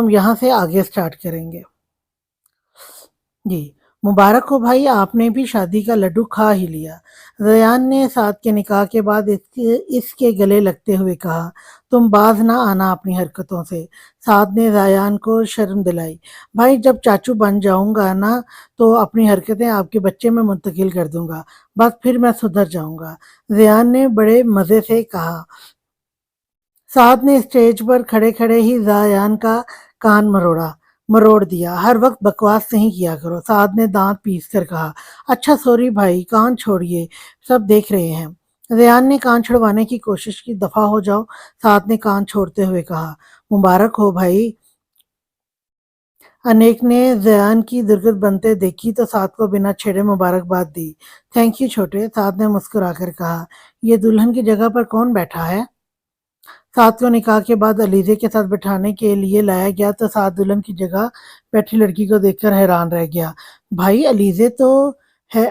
हम यहाँ से आगे स्टार्ट करेंगे। जी, मुबारक हो भाई, आपने भी शादी का लड्डू खा ही लिया। रयान ने साद के निकाह के बाद इसके गले लगते हुए कहा, तुम बाज ना आना अपनी हरकतों से। साद ने रयान को शर्म दिलाई। भाई जब चाचू बन जाऊंगा ना तो अपनी हरकतें आपके बच्चे में मुंतकिल कर दूंगा, बस फिर मैं सुधर जाऊंगा। रयान ने बड़े मजे से कहा। साद ने स्टेज पर खड़े खड़े ही जायान का कान मरोड़ दिया। हर वक्त बकवास नहीं किया करो, साद ने दांत पीस कर कहा। अच्छा सॉरी भाई, कान छोड़िए, सब देख रहे हैं। रेयान ने कान छुड़वाने की कोशिश की। दफा हो जाओ, साद ने कान छोड़ते हुए कहा। मुबारक हो भाई। अनेक ने जयान की दुर्गत बनते देखी तो साद को बिना छेड़े मुबारकबाद दी। थैंक यू छोटे, साद ने मुस्कुराकर कहा। ये दुल्हन की जगह पर कौन बैठा है? साद को निकाह के बाद अलीज़े के साथ बिठाने के लिए लाया गया तो साद दुल्हन की जगह बैठी लड़की को देखकर हैरान रह गया। भाई अलीज़े तो है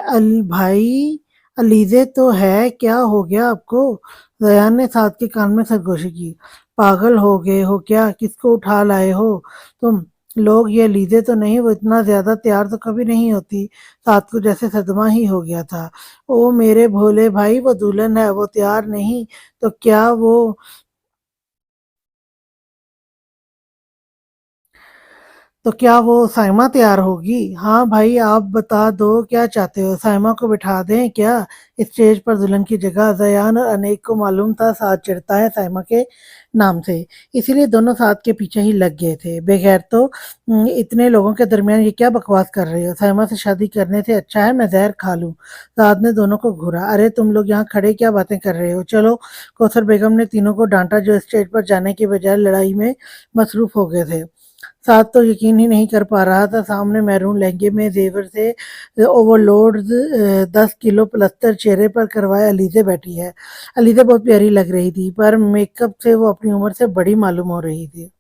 भाई अलीज़े तो है, क्या हो गया आपको? रयान ने साद के कान में सरगोशी की। पागल हो गए हो क्या? किसको उठा लाए हो तुम लोग? ये अलीज़े तो नहीं, वो इतना ज्यादा तैयार तो कभी नहीं होती। साद को जैसे सदमा ही हो गया था। ओ मेरे भोले भाई, वो दुल्हन है, वो तैयार नहीं तो क्या वो साइमा तैयार होगी? हाँ भाई, आप बता दो क्या चाहते हो, साइमा को बिठा दें क्या स्टेज पर दुल्हन की जगह? जयान और अनेक को मालूम था साथ चिढ़ता है साइमा के नाम से, इसीलिए दोनों साथ के पीछे ही लग गए थे। बगैर तो इतने लोगों के दरमियान ये क्या बकवास कर रहे हो? साइमा से शादी करने से अच्छा है मैं जहर खा लूं। साथ ने दोनों को घूरा। अरे तुम लोग यहाँ खड़े क्या बातें कर रहे हो, चलो। कौसर बेगम ने तीनों को डांटा जो स्टेज पर जाने के बजाय लड़ाई में मसरूफ हो गए थे। साथ तो यकीन ही नहीं कर पा रहा था, सामने मैरून लहंगे में जेवर से ओवरलोड 10 किलो प्लस्तर चेहरे पर करवाए अलीज़े बैठी है। अलीज़े बहुत प्यारी लग रही थी, पर मेकअप से वो अपनी उम्र से बड़ी मालूम हो रही थी।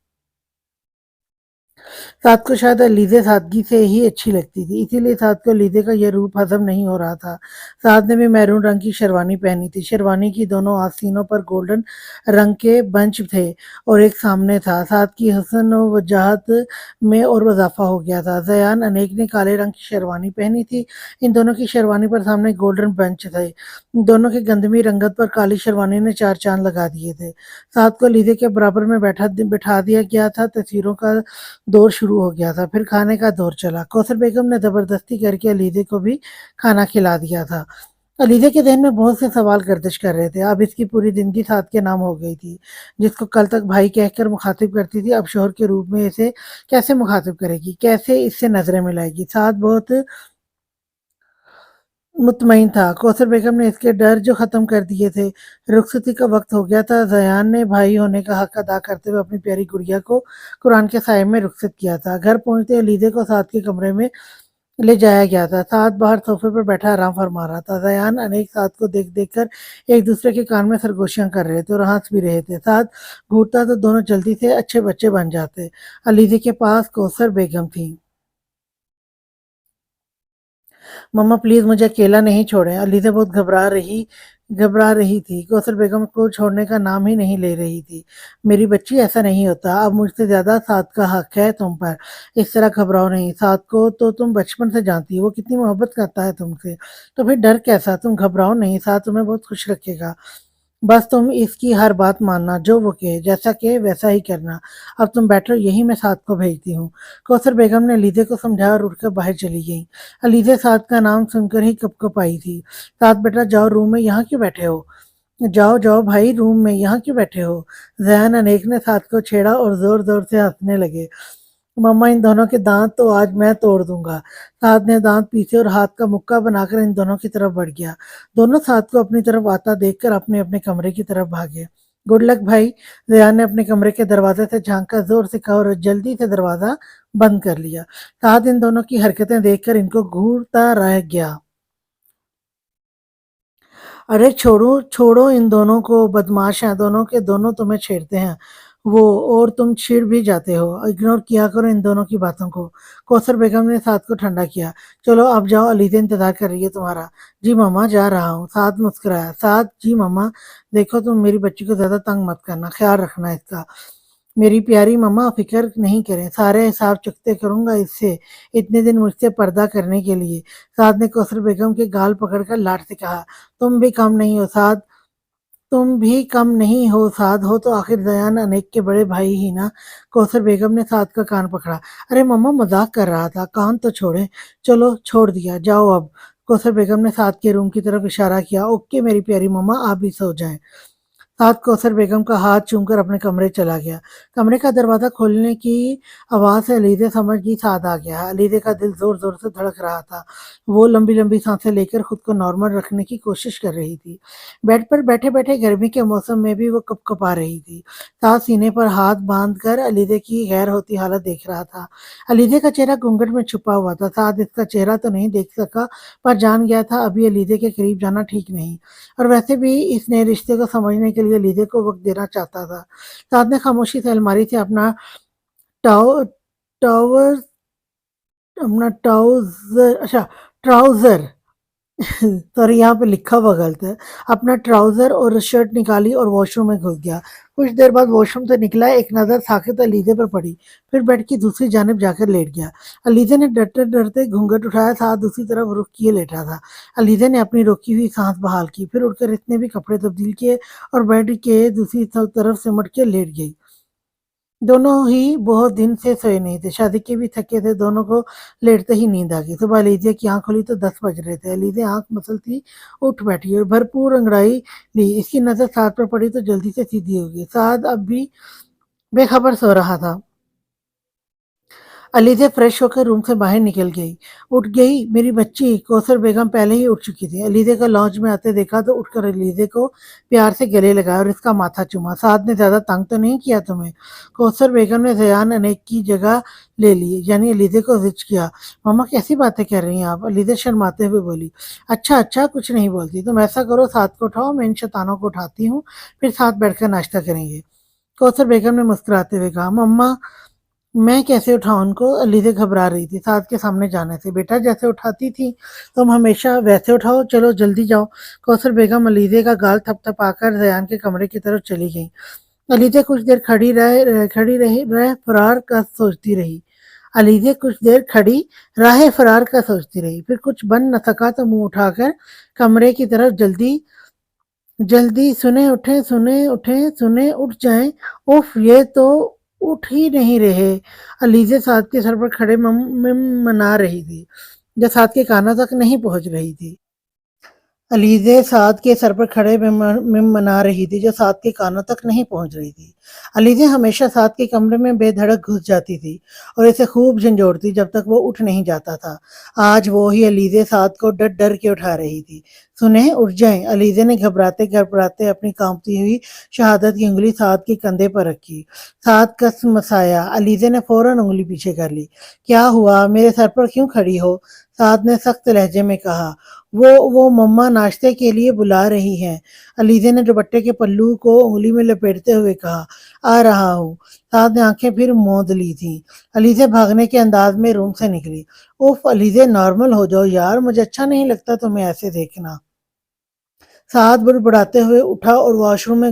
साद को शायद अलीज़े सादगी से ही अच्छी लगती थी, इसीलिए साद को अलीज़े का यह रूप हजम नहीं हो रहा था। साद ने भी मैरून रंग की शेरवानी पहनी थी। शेरवानी की दोनों आस्तीनों पर गोल्डन रंग के बंच थे और एक सामने था। साद की हसन व वजाहत में और इजाफा हो गया था। जयान अनेक ने काले रंग की शेरवानी पहनी थी। इन दोनों की शेरवानी पर सामने गोल्डन बंच थे। दोनों की गंदमी रंगत पर काली शेरवानी ने चार चांद लगा दिए थे। साद को अलीज़े के बराबर में बिठा दिया गया था। तस्वीरों का दौर शुरू हो गया था। फिर खाने का दौर चला। कौसर बेगम ने जबरदस्ती करके अलीज़े को भी खाना खिला दिया था। अलीज़े के ज़हन में बहुत से सवाल गर्दिश कर रहे थे। अब इसकी पूरी जिंदगी साद के नाम हो गई थी। जिसको कल तक भाई कहकर मुखातिब करती थी, अब शोहर के रूप में इसे कैसे मुखातिब करेगी, कैसे इससे नजरें मिलाएगी? साद बहुत मुतमईन था। कौसर बेगम ने इसके डर जो खत्म कर दिए थे। रुखसती का वक्त हो गया था। जयान ने भाई होने का हक अदा करते हुए अपनी प्यारी गुड़िया को कुरान के साये में रुखसत किया था। घर पहुंचते अलीज़े को साथ के कमरे में ले जाया गया था। साथ बाहर सोफे पर बैठा आराम फरमा रहा था। जयान अनेक साथ को देख देख कर एक दूसरे के कान में सरगोशियां कर रहे थे और हंस भी रहे थे। साथ घूरता तो दोनों जल्दी से अच्छे बच्चे बन जाते। अलीज़े के पास कौसर बेगम थी। मम्मा प्लीज मुझे अकेला नहीं छोड़ें। अलीज़ा बहुत घबरा रही थी। कौसर बेगम को छोड़ने का नाम ही नहीं ले रही थी। मेरी बच्ची, ऐसा नहीं होता, अब मुझसे ज्यादा साद का हक है तुम पर। इस तरह घबराओ नहीं। साद को तो तुम बचपन से जानती हो, वो कितनी मोहब्बत करता है तुमसे, तो फिर डर कैसा? तुम घबराओ नहीं, साद तुम्हें बहुत खुश रखेगा। बस तुम इसकी हर बात मानना, जो वो कहे, जैसा कहे वैसा ही करना। अब तुम बैठो, यही मैं साद को भेजती हूँ। कौसर बेगम ने अलीज़े को समझाया और उठकर बाहर चली गई। अलीज़े साद का नाम सुनकर ही कँप आई थी। साद बेटा जाओ रूम में, यहाँ क्यों बैठे हो? जाओ जाओ भाई, रूम में, यहाँ क्यों बैठे हो? जैन अनेक ने साद को छेड़ा और जोर जोर से हंसने लगे। मम्मा इन दोनों के दांत तो आज मैं तोड़ दूंगा। साद ने दांत पीसे और हाथ का मुक्का बनाकर इन दोनों की तरफ बढ़ गया। दोनों साद को अपनी तरफ आता देखकर अपने अपने कमरे की तरफ भागे। गुड लक भाई, रेयान ने अपने कमरे के दरवाजे से झांका, जोर से कहा और जल्दी से दरवाजा बंद कर लिया। साद इन दोनों की हरकतें देखकर इनको घूरता रह गया। अरे छोड़ो छोड़ो इन दोनों को, बदमाश हैं दोनों के दोनों, तुम्हें छेड़ते हैं वो, और तुम छिड़ भी जाते हो। इग्नोर किया करो इन दोनों की बातों को। कौसर बेगम ने साथ को ठंडा किया। चलो अब जाओ, अलीज़ा इंतजार कर रही है तुम्हारा। जी मम्मा जा रहा हूँ, साथ मुस्कुराया। साथ जी मम्मा, देखो तुम मेरी बच्ची को ज्यादा तंग मत करना, ख्याल रखना इसका। میری پیاری مما فکر نہیں کریں، سارے حساب چکتے کروں گا اس سے، اتنے دن مجھ سے پردہ کرنے کے لیے۔ سعد نے کوثر بیگم کے گال پکڑ کر لاڈ سے کہا، تم بھی کم نہیں ہو سعد، تم بھی کم نہیں ہو سعد، ہو تو آخر زیان انیک کے بڑے بھائی ہی نا۔ کوثر بیگم نے سعد کا کان پکڑا، ارے مما مذاق کر رہا تھا، کان تو چھوڑے۔ چلو چھوڑ دیا، جاؤ اب۔ کوثر بیگم نے سعد کے روم کی طرف اشارہ کیا، اوکے میری پیاری مما، آپ بھی سو جائیں۔ سعد کوثر بیگم کا ہاتھ چوم کر اپنے کمرے چلا گیا۔ کمرے کا دروازہ کھولنے کی آواز سے علیزہ سمجھ گئی سعد آ گیا ہے۔ علیزہ کا دل زور زور سے دھڑک رہا تھا، وہ لمبی لمبی سانسیں لے کر خود کو نارمل رکھنے کی کوشش کر رہی تھی۔ بیڈ پر بیٹھے بیٹھے گرمی کے موسم میں بھی وہ کپ کپا رہی تھی۔ سعد سینے پر ہاتھ باندھ کر علیزہ کی غیر ہوتی حالت دیکھ رہا تھا۔ علیزہ کا چہرہ گھونگھٹ میں چھپا ہوا تھا۔ سعد اس کا چہرہ تو نہیں دیکھ سکا، پر جان گیا تھا ابھی علیزہ کے قریب جانا ٹھیک نہیں، اور ویسے بھی اس نئے رشتے کو سمجھنے کے لیے علیزہ کو وقت دینا چاہتا تھا۔ سعد نے خاموشی سے الماری سے اپنا ٹاؤ ٹاور اپنا ٹراؤزر سوری یہاں پہ لکھا ہوا غلط ہے، اپنا ٹراؤزر اور شرٹ نکالی اور واش روم میں گھس گیا۔ کچھ دیر بعد واش روم سے نکلا، ایک نظر ساکت علیزہ پر پڑی، پھر بیڈ کی دوسری جانب جا کر لیٹ گیا۔ علیزہ نے ڈرتے ڈرتے گھونگھٹ اٹھایا، ساتھ دوسری طرف رخ کیے لیٹا تھا۔ علیزہ نے اپنی روکی ہوئی سانس بحال کی، پھر اٹھ کر اتنے بھی کپڑے تبدیل کیے اور بیڈ کے دوسری طرف سمٹ کے لیٹ گئی۔ دونوں ہی بہت دن سے سوئے نہیں تھے، شادی کے بھی تھکے تھے، دونوں کو لیٹتے ہی نیند آ گئی۔ صبح علیزہ کی آنکھ کھلی تو 10 بج رہے تھے۔ علیزہ آنکھ مسلتی اٹھ بیٹھی اور بھرپور انگڑائی لی، اس کی نظر سعد پر پڑی تو جلدی سے سیدھی ہو گئی۔ سعد اب بھی بے خبر سو رہا تھا۔ علیزہ فریش ہو کر روم سے باہر نکل گئی۔ اٹھ گئی میری بچی، کوثر بیگم پہلے ہی اٹھ چکی تھی۔ علیزہ کو لانچ میں آتے دیکھا تو اٹھ کر علیزہ کو پیار سے گلے لگایا اور اس کا ماتھا چوما۔ سعد نے زیادہ تنگ تو نہیں کیا تمہیں؟ کوثر بیگم نے زیان انیک کی جگہ لے لی، یعنی علیزہ کو زچ کیا۔ مما کیسی باتیں کر رہی ہیں آپ؟ علیزہ شرماتے ہوئے بولی۔ اچھا اچھا، کچھ نہیں بولتی، تم ایسا کرو سعد کو اٹھاؤ، میں ان شیطانوں کو اٹھاتی ہوں، پھر ساتھ بیٹھ کر ناشتہ کریں گے۔ کوثر بیگم نے مسکراتے ہوئے کہا، مما میں کیسے اٹھاؤں ان کو؟ علیزہ گھبرا رہی تھی سعد کے سامنے جانے سے۔ بیٹا جیسے اٹھاتی تھی تم ہمیشہ ویسے اٹھاؤ، چلو جلدی جاؤ۔ کوثر بیگم علیزہ کا گال تھپ تھپا کر زیان کے کمرے کی طرف چلی گئی۔ علیزہ کچھ دیر رہ فرار کا سوچتی رہی۔ علیزہ کچھ دیر کھڑی راہ فرار کا سوچتی رہی، پھر کچھ بن نہ سکا تو منہ اٹھا کر کمرے کی طرف جلدی سنیں اٹھیں سنیں اٹھ جائیں، اف یہ تو اٹھ ہی نہیں رہے۔ علیزہ سعد کے سر پر کھڑے منا رہی تھی جو سعد کے کانوں تک نہیں پہنچ رہی تھی۔ علیزہ سعد کے سر پر کھڑے منا رہی تھی جو سعد کے کانوں تک نہیں پہنچ رہی تھی۔ علیزہ ہمیشہ سعد کے کمرے میں بے دھڑک گھس جاتی تھی اور اسے خوب جھنجھوڑتی جب تک وہ اٹھ نہیں جاتا تھا۔ آج وہی علیزہ سعد کو ڈر ڈر کے اٹھا رہی تھی۔ سنیں اٹھ جائیں، علیزہ نے گھبراتے اپنی کانپتی ہوئی شہادت کی انگلی سعد کے کندھے پر رکھی۔ سعد کس مسایا، علیزہ نے فوراً انگلی پیچھے کر لی۔ کیا ہوا، میرے سر پر کیوں کھڑی ہو؟ سعد نے سخت لہجے میں کہا۔ وہ مما ناشتے کے لیے بلا رہی ہیں، علیزہ نے دوپٹے کے پلو کو انگلی میں لپیٹتے ہوئے کہا۔ آ رہا ہوں۔ سعد نے آنکھیں پھر موند لی تھیں۔ علیزہ بھاگنے کے انداز میں روم سے نکلی۔ اوف علیزہ نارمل ہو جاؤ یار، مجھے اچھا نہیں لگتا تمہیں ایسے دیکھنا۔ سعد بڑبڑاتے ہوئے اٹھا اور واش روم میں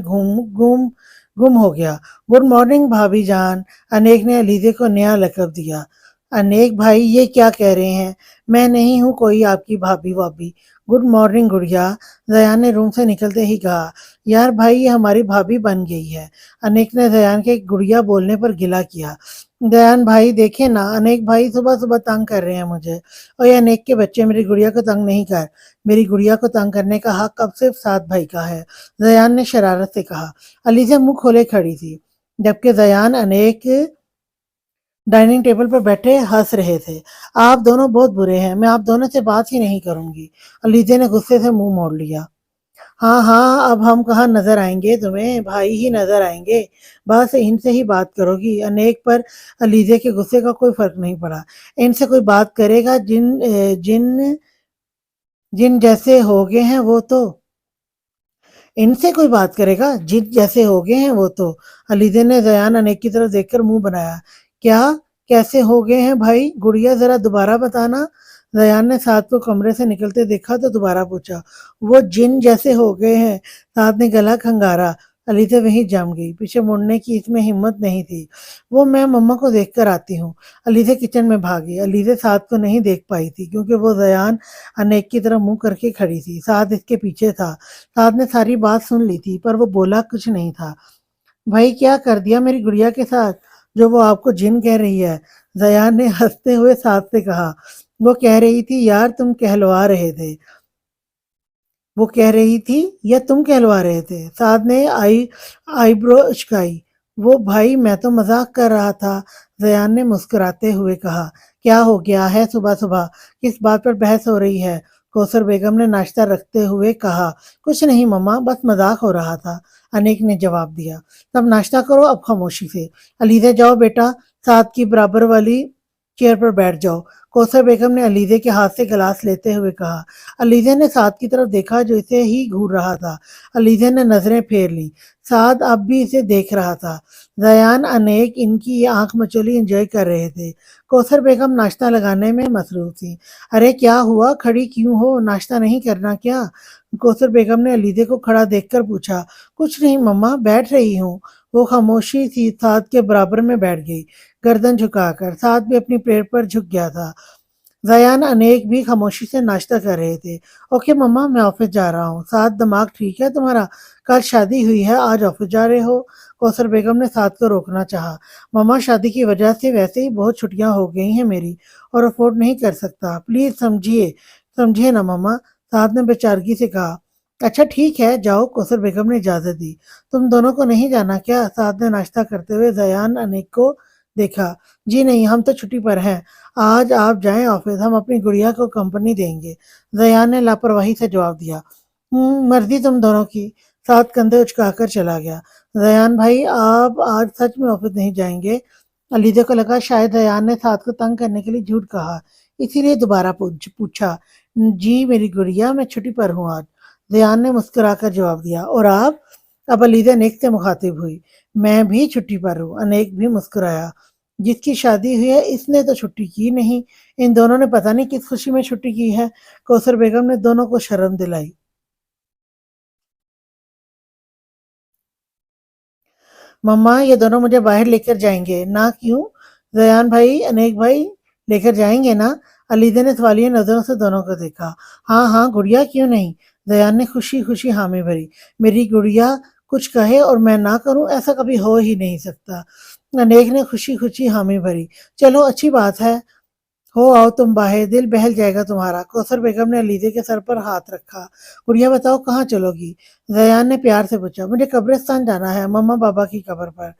گم ہو گیا۔ گڈ مارننگ بھابھی جان، انیک نے علیزہ کو نیا لقب دیا۔ انیک بھائی یہ کیا کہہ رہے ہیں؟ میں نہیں ہوں کوئی آپ کی بھابھی وابھی۔ گڈ مارننگ گڑیا، زیان نے روم سے نکلتے ہی کہا۔ یار بھائی یہ ہماری بھابھی بن گئی ہے، انیک نے زیان کے گڑیا بولنے پر گلہ کیا۔ زیان بھائی دیکھیں نا، انیک بھائی صبح صبح تنگ کر رہے ہیں مجھے۔ اور یہ انیک کے بچے میری گڑیا کو تنگ نہیں کر، میری گڑیا کو تنگ کرنے کا حق اب صرف سعد بھائی کا ہے، زیان نے شرارت سے کہا۔ علیزہ منہ کھولے کھڑی تھی جبکہ زیان انیک ڈائننگ ٹیبل پر بیٹھے ہنس رہے تھے۔ آپ دونوں بہت برے ہیں، میں آپ دونوں سے بات ہی نہیں کروں گی، علیزہ نے غصے سے منہ موڑ لیا۔ ہاں ہاں، اب ہم کہاں نظر آئیں گے تمہیں، بھائی ہی نظر آئیں گے، بس ان سے ہی بات کرو گی۔ انیک پر علیزہ کے غصے کا کوئی فرق نہیں پڑا۔ ان سے کوئی بات کرے گا، جن جیسے ہو گئے ہیں وہ تو۔ ان سے کوئی بات کرے گا، جن جیسے ہو گئے ہیں وہ تو، علیزہ نے زیان انیک کی طرف دیکھ کر منہ بنایا۔ کیا کیسے ہو گئے ہیں بھائی، گڑیا ذرا دوبارہ بتانا۔ زیان نے سعد کو کمرے سے نکلتے دیکھا تو دوبارہ پوچھا۔ وہ جن جیسے ہو گئے ہیں، سعد نے گلا کھنگارا۔ अलीज़ा वहीं जम गई। पीछे मुड़ने की इसमें हिम्मत नहीं थी। वो मैं मम्मा को देख कर आती हूँ। अलीज़ा किचन में भागी। अलीज़ा साद को नहीं देख पाई थी क्योंकि वो ज़यान अनेक की तरफ मुंह करके खड़ी थी। साद इसके पीछे था। साद ने सारी बात सुन ली थी पर वो बोला कुछ नहीं था। भाई क्या कर दिया मेरी गुड़िया के साथ जो वो आपको जिन कह रही है? ज़यान ने हंसते हुए साद से कहा। वो कह रही थी यार तुम कहलवा रहे थे। वो कह रही थी या तुम कहलवा रहे थे? साद ने आईब्रो उचकाई। वो भाई मैं तो मजाक कर रहा था। जयान ने मुस्कुराते हुए कहा। क्या हो गया है सुबह सुबह? किस बात पर बहस हो रही है? कौसर बेगम ने नाश्ता रखते हुए कहा। कुछ नहीं मम्मा, बस मजाक हो रहा था, अनेक ने जवाब दिया। तब नाश्ता करो अब खामोशी से। अलीज़ा जाओ बेटा, साद की बराबर वाली चेयर पर बैठ जाओ। कौसर बेगम ने अलीज़े के हाथ से गिलास लेते हुए कहा। अलीज़ा ने साद की तरफ देखा जो इसे ही घूर रहा था। अलीज़ा ने नजरें फेर ली। साद अब भी इसे देख रहा था। जयान अनेक इनकी ये आंख मचोली एंजॉय कर रहे थे। कौसर बेगम नाश्ता लगाने में मसरूफ थी। अरे क्या हुआ, खड़ी क्यों हो, नाश्ता नहीं करना क्या? कौसर बेगम ने अलीज़े को खड़ा देखकर पूछा। कुछ नहीं मम्मा, बैठ रही हूँ। वो खामोशी सी साद के बराबर में बैठ गई, गर्दन झुकाकर। साद भी अपनी प्लेट पर झुक गया था। ज़यान अनेक भी खामोशी से नाश्ता कर रहे थे। ओके मम्मा, मैं ऑफिस जा रहा हूँ। साद दिमाग ठीक है तुम्हारा? कल शादी हुई है, आज ऑफिस जा रहे हो? कौसर बेगम ने साद को रोकना चाहा। मम्मा शादी की वजह से वैसे ही बहुत छुट्टियां हो गई हैं मेरी और अफोर्ड नहीं कर सकता। प्लीज समझिए, समझिए ना मम्मा, साद ने बेचारगी से कहा। अच्छा ठीक है जाओ, कौसर बेगम ने इजाजत दी। तुम दोनों को नहीं जाना क्या? साद ने नाश्ता करते हुए जयान अनेक को देखा। जी नहीं, हम तो छुट्टी पर हैं। आज आप जाएं ऑफिस, हम अपनी गुड़िया को कंपनी देंगे। जयान ने लापरवाही से जवाब दिया। मर्जी तुम दोनों की। साथ कंधे उचकाकर चला गया। जयान भाई आप आज सच में ऑफिस नहीं जाएंगे? अलीजा को लगा शायद जयान ने साथ को तंग करने के लिए झूठ कहा, इसीलिए दोबारा पूछा। जी मेरी गुड़िया, मैं छुट्टी पर हूँ आज। जयान ने मुस्कुराकर जवाब दिया। और आप? अब अलीजा अनेक से मुखातिब हुई। मैं भी छुट्टी पर हूँ। अनेक भी मुस्कुराया। जिसकी शादी हुई है इसने तो छुट्टी की नहीं। इन दोनों ने पता नहीं किस खुशी में छुट्टी की है। कौसर बेगम ने दोनों को शर्म दिलाई। मम्मा ये दोनों मुझे बाहर लेकर जाएंगे ना? क्यों? जयान भाई, अनेक भाई, लेकर जाएंगे ना? अलीदे ने सवालिया नजरों से दोनों को देखा। हाँ हाँ गुड़िया, क्यों नहीं? जयान ने खुशी खुशी हामी भरी। मेरी गुड़िया कुछ कहे और मैं ना करूं, ऐसा कभी हो ही नहीं सकता। अनेक ने खुशी खुशी हामी भरी। चलो अच्छी बात है, हो आओ तुम बाहर, दिल बहल जाएगा तुम्हारा। कौसर बेगम ने अलीजे के सर पर हाथ रखा। गुड़िया बताओ कहाँ चलोगी? जयान ने प्यार से पूछा। मुझे कब्रिस्तान जाना है, मम्मा बाबा की कब्र पर।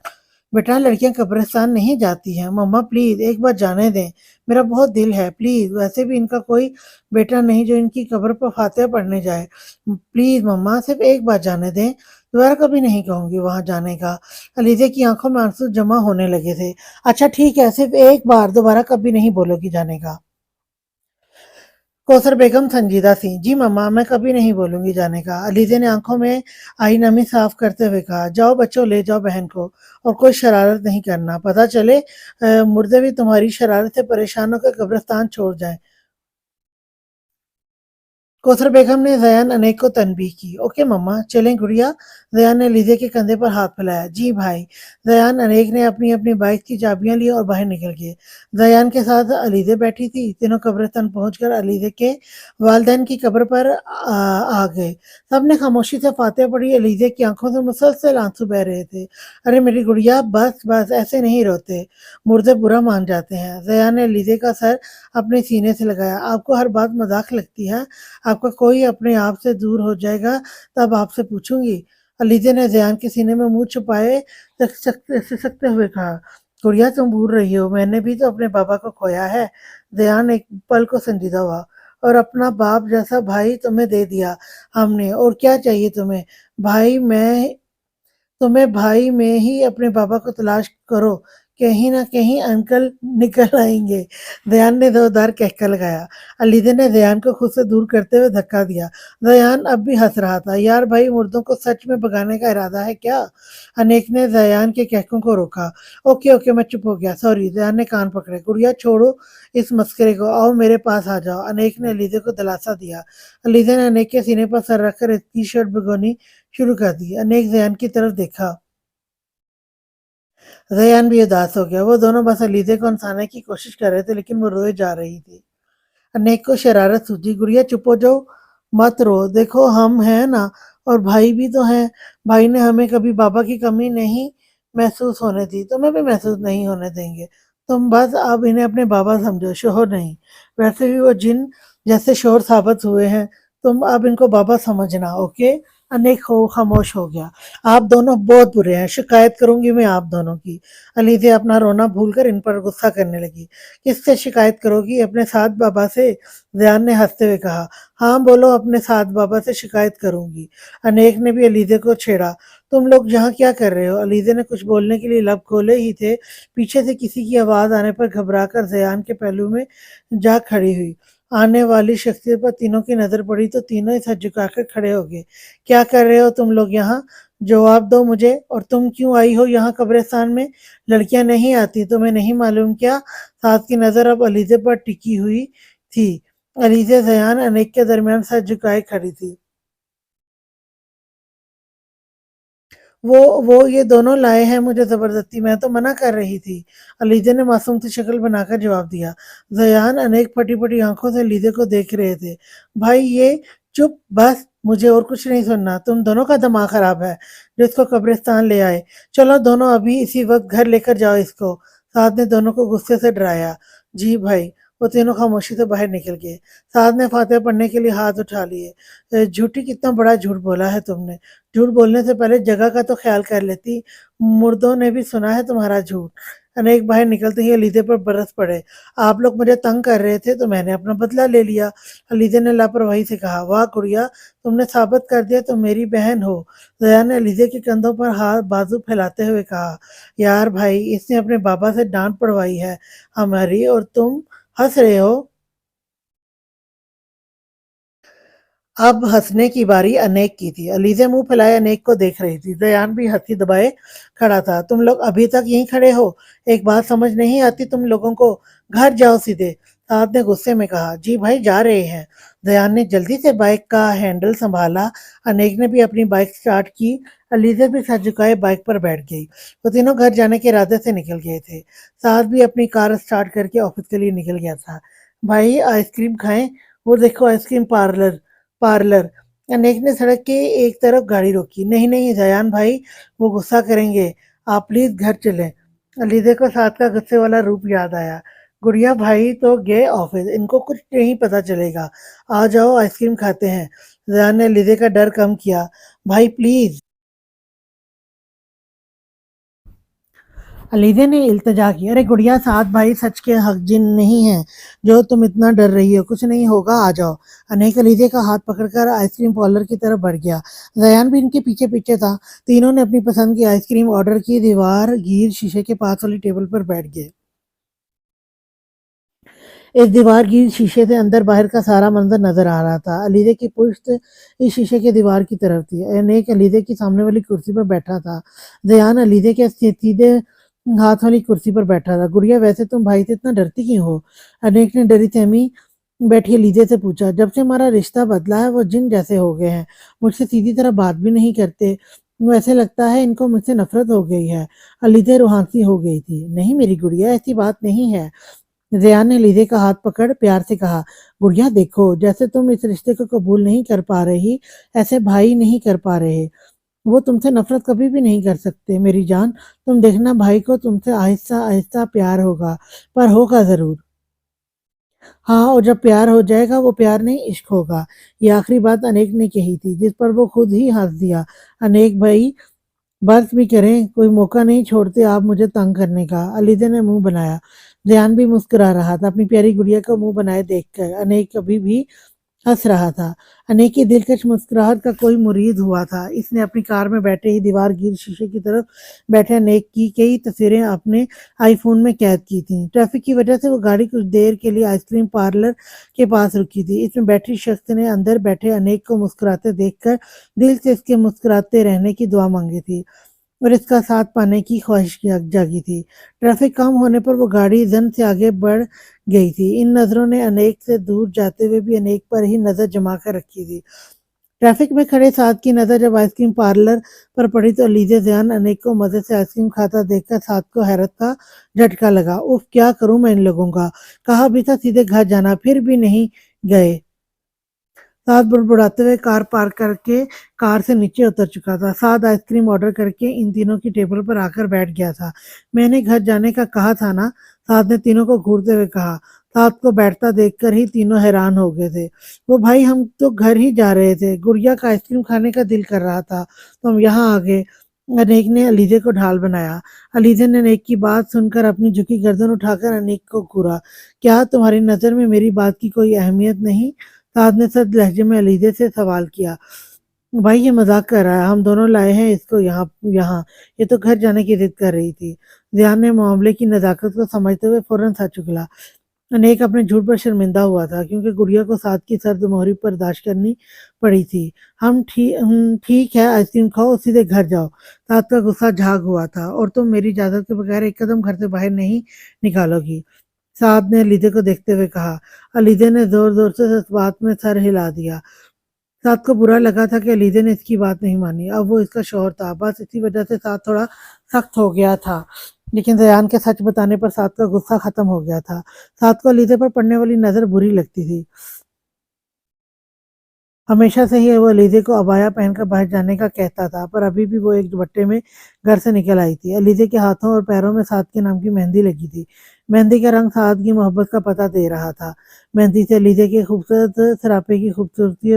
बेटा लड़कियां कब्रिस्तान नहीं जाती हैं। मम्मा प्लीज एक बार जाने दें, मेरा बहुत दिल है प्लीज। वैसे भी इनका कोई बेटा नहीं जो इनकी कब्र पर फातिहा पढ़ने जाए। प्लीज मम्मा, सिर्फ एक बार जाने दें, दोबारा कभी नहीं कहूंगी वहां जाने का। अलीजे की आंखों में आंसू जमा होने लगे थे। अच्छा ठीक है, सिर्फ एक बार, दोबारा कभी नहीं बोलोगी जाने का। कौसर बेगम संजीदा थी। जी मम्मा, मैं कभी नहीं बोलूंगी जाने का। अलीजे ने आंखों में आई नमी साफ करते हुए कहा। जाओ बच्चों, ले जाओ बहन को, और कोई शरारत नहीं करना। पता चले मुर्दे भी तुम्हारी शरारत से परेशान होकर कब्रिस्तान छोड़ जाए। कौसर बेगम ने जयान अनेक को तनबीह की। ओके मम्मा, चलें गुड़िया? जयान ने लीजे के कंधे पर हाथ फैलाया। जी भाई। जयान अनेक ने अपनी अपनी बाइक की चाबियां ली और बाहर निकल गए। जयान के साथ अलीजे बैठी थी। तीनों कब्रिस्तान पहुंचकर अलीजे के वालदेन की कब्र पर आ गए। सबने खामोशी से फातिहा पढ़ी। अलीजे की आंखों से मुसलसल आंसू बह रहे थे। अरे मेरी गुड़िया, बस बस, ऐसे नहीं रोते, मुर्दे बुरा मान जाते हैं। जयान ने अलीजे का सर अपने सीने से लगाया। आपको हर बात मजाक लगती है? आपका कोई अपने आप से दूर हो जाएगा तब आपसे पूछूंगी। अलीजा ने जयान के सीने में मुंह छुपाए सिसकते हुए कहा। गुड़िया तुम भूल रही हो, मैंने भी तो अपने बाबा को खोया है। जयान एक पल को संजीदा हुआ। और अपना बाप जैसा भाई तुम्हें दे दिया हमने, और क्या चाहिए तुम्हें? भाई मैं तुम्हें भाई में ही अपने बाबा को तलाश करो। कहीं ना कहीं अंकल निकल आएंगे। दयान ने जोरदार कहका लगाया। अलीदे ने दयान को खुद से दूर करते हुए धक्का दिया। दयान अब भी हंस रहा था। यार भाई, मुर्दों को सच में भगाने का इरादा है क्या? अनेक ने दयान के कहकों को रोका। ओके ओके, मैं चुप हो गया, सॉरी। दयान ने कान पकड़े। गुड़िया छोड़ो इस मस्करे को, आओ मेरे पास आ जाओ। अनेक ने अलीदे को दिलासा दिया। अलीदे ने अनेक के सीने पर सर रखकर इसकी शर्ट भिगोनी शुरू कर दी। अनेक दयान की तरफ देखा। दयान भी उदास हो गया। वो दोनों बस अलीदे को हंसाने की कोशिश कर रहे थे, लेकिन वो रोए जा रही थी। अनेक को शरारत सूझी। गुड़िया चुप हो जाओ, मत रो। देखो हम हैं ना, और भाई भी तो हैं। भाई ने हमें कभी बाबा की कमी नहीं महसूस होने दी, तुम्हें भी महसूस नहीं होने देंगे। तुम बस अब इन्हें अपने बाबा समझो, शोहर नहीं। वैसे भी वो जिन जैसे शोहर साबित हुए हैं, तुम अब इनको बाबा समझना, ओके? अनेक हो खामोश हो गया। आप दोनों बहुत बुरे हैं, शिकायत करूंगी मैं आप दोनों की। अलीज़े अपना रोना भूलकर इन पर गुस्सा करने लगी। किससे शिकायत करोगी? अपने साथ बाबा से? ज़ियान ने हंसते हुए कहा। हाँ बोलो, अपने साथ बाबा से शिकायत करूंगी। अनेक ने भी अलीज़े को छेड़ा। तुम लोग यहाँ क्या कर रहे हो? अलीज़े ने कुछ बोलने के लिए लब खोले ही थे, पीछे से किसी की आवाज़ आने पर घबराकर ज़ियान के पहलू में जा खड़ी हुई। आने वाली शख्सियत पर तीनों की नज़र पड़ी तो तीनों ही सर झुकाकर खड़े हो गए। क्या कर रहे हो तुम लोग यहाँ? जवाब दो मुझे। और तुम क्यों आई हो यहाँ कब्रिस्तान में? लड़कियां नहीं आती, तुम्हें नहीं मालूम क्या? सास की नज़र अब अलीज़े पर टिकी हुई थी। अलीज़े ज़यान अनेक के दरमियान सर झुकाए खड़ी थी। वो ये दोनों लाए हैं मुझे जबरदस्ती, मैं तो मना कर रही थी। अलीजे ने मासूम सी शक्ल बनाकर जवाब दिया। जयान अनेक फटी फटी आंखों से अलीजे को देख रहे थे। भाई ये चुप, बस मुझे और कुछ नहीं सुनना। तुम दोनों का दिमाग खराब है जो इसको कब्रिस्तान ले आए। चलो दोनों अभी इसी वक्त घर लेकर जाओ इसको। साथ ने दोनों को गुस्से से डराया। जी भाई। वो तीनों खामोशी से बाहर निकल गए। साथ ने फातिहा पढ़ने के लिए हाथ उठा लिए। झूठी, कितना बड़ा झूठ बोला है तुमने। झूठ बोलने से पहले जगह का तो ख्याल कर लेती। मुर्दों ने भी सुना है तुम्हारा झूठ। अनेक बाहर निकलते ही अलीजे पर बरस पड़े। आप लोग मुझे तंग कर रहे थे तो मैंने अपना बदला ले लिया। अलीजे ने लापरवाही से कहा। वाह गुड़िया, तुमने साबित कर दिया तुम मेरी बहन हो। जया ने अलीजे के कंधों पर हाथ बाजू फैलाते हुए कहा। यार भाई, इसने अपने बाबा से डांट पड़वाई है हमारी, और तुम हंस रहे हो। अब हंसने की बारी अनेक की थी। अलीज़े मुंह फैलाए अनेक को देख रही थी। दयान भी हंसी दबाए खड़ा था। तुम लोग अभी तक यहीं खड़े हो? एक बात समझ नहीं आती तुम लोगों को? घर जाओ सीधे। साथ ने गुस्से में कहा। जी भाई, जा रहे हैं। दयान ने जल्दी से बाइक का हैंडल संभाला। अनेक ने भी अपनी बाइक स्टार्ट की। अलीज़े भी सर झुकाए बाइक पर बैठ गई। वो तीनों घर जाने के इरादे से निकल गए थे। साथ भी अपनी कार स्टार्ट करके ऑफिस के लिए निकल गया था। भाई आइसक्रीम खाएं? वो देखो आइसक्रीम पार्लर। पार्लर। अनेक ने सड़क के एक तरफ गाड़ी रोकी। नहीं नहीं जयान भाई, वो गुस्सा करेंगे। आप प्लीज घर चलें। अलीदे को साथ का गुस्से वाला रूप याद आया। गुड़िया भाई तो गए ऑफिस, इनको कुछ नहीं पता चलेगा। आ जाओ आइसक्रीम खाते हैं। जयान ने अलीदे का डर कम किया। भाई प्लीज। अलीज़े ने इल्तिजा की। अरे गुड़िया, साथ भाई सच के हक जिन नहीं है जो तुम इतना डर रही हो। कुछ नहीं होगा, आ जाओ। अनेक अलीज़े का हाथ पकड़कर आइसक्रीम पार्लर की तरफ बढ़ गया। जयान भी इनके पीछे पीछे था। तीनों ने अपनी पसंद की आइसक्रीम ऑर्डर की। दीवार गिर शीशे के पास वाली टेबल पर बैठ गए। इस दीवार की शीशे से अंदर बाहर का सारा मंजर नजर आ रहा था। अलीज़े की पुश्त इस शीशे के दीवार की तरफ थी। अनेक अलीज़े की सामने वाली कुर्सी पर बैठा था। जयान अलीज़े के सीधे हाथ वाली कुर्सी पर बैठा था। गुड़िया, वैसे तुम भाई से इतना डरती क्यों हो? अनेक ने डरी सहमी बैठी अलीज़े से पूछा। जब से हमारा रिश्ता बदला है वो जिन जैसे हो गए हैं। मुझसे सीधी तरह बात भी नहीं करते। वैसे लगता है इनको मुझसे नफरत हो गई है। अलीज़े रूहानी हो गई थी। नहीं मेरी गुड़िया, ऐसी बात नहीं है। ज़िया ने लीजे का हाथ पकड़ प्यार से कहा। गुड़िया देखो, जैसे तुम इस रिश्ते को कबूल नहीं कर पा रही, ऐसे भाई नहीं कर पा रहे। वो तुमसे नफरत कभी भी नहीं कर सकते मेरी जान। तुम देखना, भाई को तुमसे आहिस्ता आहिस्ता प्यार होगा, पर होगा जरूर। हाँ, और जब प्यार हो जाएगा वो प्यार नहीं इश्क होगा। ये आखिरी बात अनेक ने कही थी, जिस पर वो खुद ही हंस दिया। अनेक भाई, बस भी करें, कोई मौका नहीं छोड़ते आप मुझे तंग करने का। अलीज़ा ने मुंह बनाया। ध्यान भी मुस्कुरा रहा था अपनी प्यारी गुड़िया को मुंह बनाए देखकर। अनेक कभी भी हंस रहा था। अनेक की दिलकश मुस्कुराहट का कोई मुरीद हुआ था। इसने अपनी कार में बैठे ही दीवार गिर शीशे की तरफ बैठे अनेक की कई तस्वीरें अपने आईफोन में कैद की थी। ट्रैफिक की वजह से वो गाड़ी कुछ देर के लिए आइसक्रीम पार्लर के पास रुकी थी। इसमें बैठी शख्स ने अंदर बैठे अनेक को मुस्कुराते देखकर दिल से इसके मुस्कुराते रहने की दुआ मांगी थी और इसका साथ पाने की ख्वाहिश जागी थी। ट्रैफिक कम होने पर वो गाड़ी जन से आगे बढ़ गई थी। इन नजरों ने अनेक से दूर जाते हुए भी अनेक पर ही नजर जमा कर रखी थी। ट्रैफिक में खड़े साथ की नजर जब आइसक्रीम पार्लर पर पड़ी तो अलीजे ज़यान अनेक को मजे से आइसक्रीम खाता देखकर साथ को हैरत का झटका लगा। उफ, क्या करूं मैं इन लोगों का। कहा भी था सीधे घर जाना, फिर भी नहीं गए। साथ बुड़बुड़ाते हुए कार पार्क करके कार से नीचे उतर चुका था। साथ आइसक्रीम ऑर्डर करके इन तीनों की टेबल पर आकर बैठ गया था। मैंने घर जाने का कहा था ना, साथ ने तीनों को घूरते हुए कहा। साथ को बैठता देखकर ही तीनों हैरान हो गए थे। वो भाई, हम तो घर ही जा रहे थे, गुड़िया का आइसक्रीम खाने का दिल कर रहा था तो हम यहाँ आ गए। अनेक ने अलीजे को ढाल बनाया। अलीजे ने अनेक की बात सुनकर अपनी झुकी गर्दन उठाकर अनेक को घूरा। क्या तुम्हारी नजर में मेरी बात की कोई अहमियत नहीं? साद ने सख्त लहजे में अलीजे से सवाल किया। भाई, ये मजाक कर रहा है, हम दोनों लाए हैं इसको यहाँ यहाँ। ये तो घर जाने की जिद कर रही थी। जियान ने मामले की नजाकत को समझते हुए फौरन सच उगला। अनेक अपने झूठ पर शर्मिंदा हुआ था क्योंकि गुड़िया को साथ की सर्द मोहरी बर्दाश्त करनी पड़ी थी। हम ठीक है, आइसक्रीम खाओ, सीधे घर जाओ। साथ का गुस्सा झाग हुआ था। और तुम मेरी इजाजत के बगैर एक कदम घर से बाहर नहीं निकालोगी, साद ने अलीजे को देखते हुए कहा। अलीजे ने जोर जोर से इस बात में सर हिला दिया। साद को बुरा लगा था कि अलीजे ने इसकी बात नहीं मानी। अब वो इसका शौहर था, बस इसी वजह से साद थोड़ा सख्त हो गया था। लेकिन जयान के सच बताने पर साद का गुस्सा खत्म हो गया था। साद को अलीजे पर पड़ने वाली नजर बुरी लगती थी। हमेशा से ही वो अलीजे को अबाया पहनकर बाहर जाने का कहता था, पर अभी भी वो एक दुपट्टे में घर से निकल आई थी। अलीजे के हाथों और पैरों में साद के नाम की मेहंदी लगी थी। मेहंदी का रंग साद की मोहब्बत का पता दे रहा था। मेहंदी से अलीजे के खूबसूरत सरापे की खूबसूरती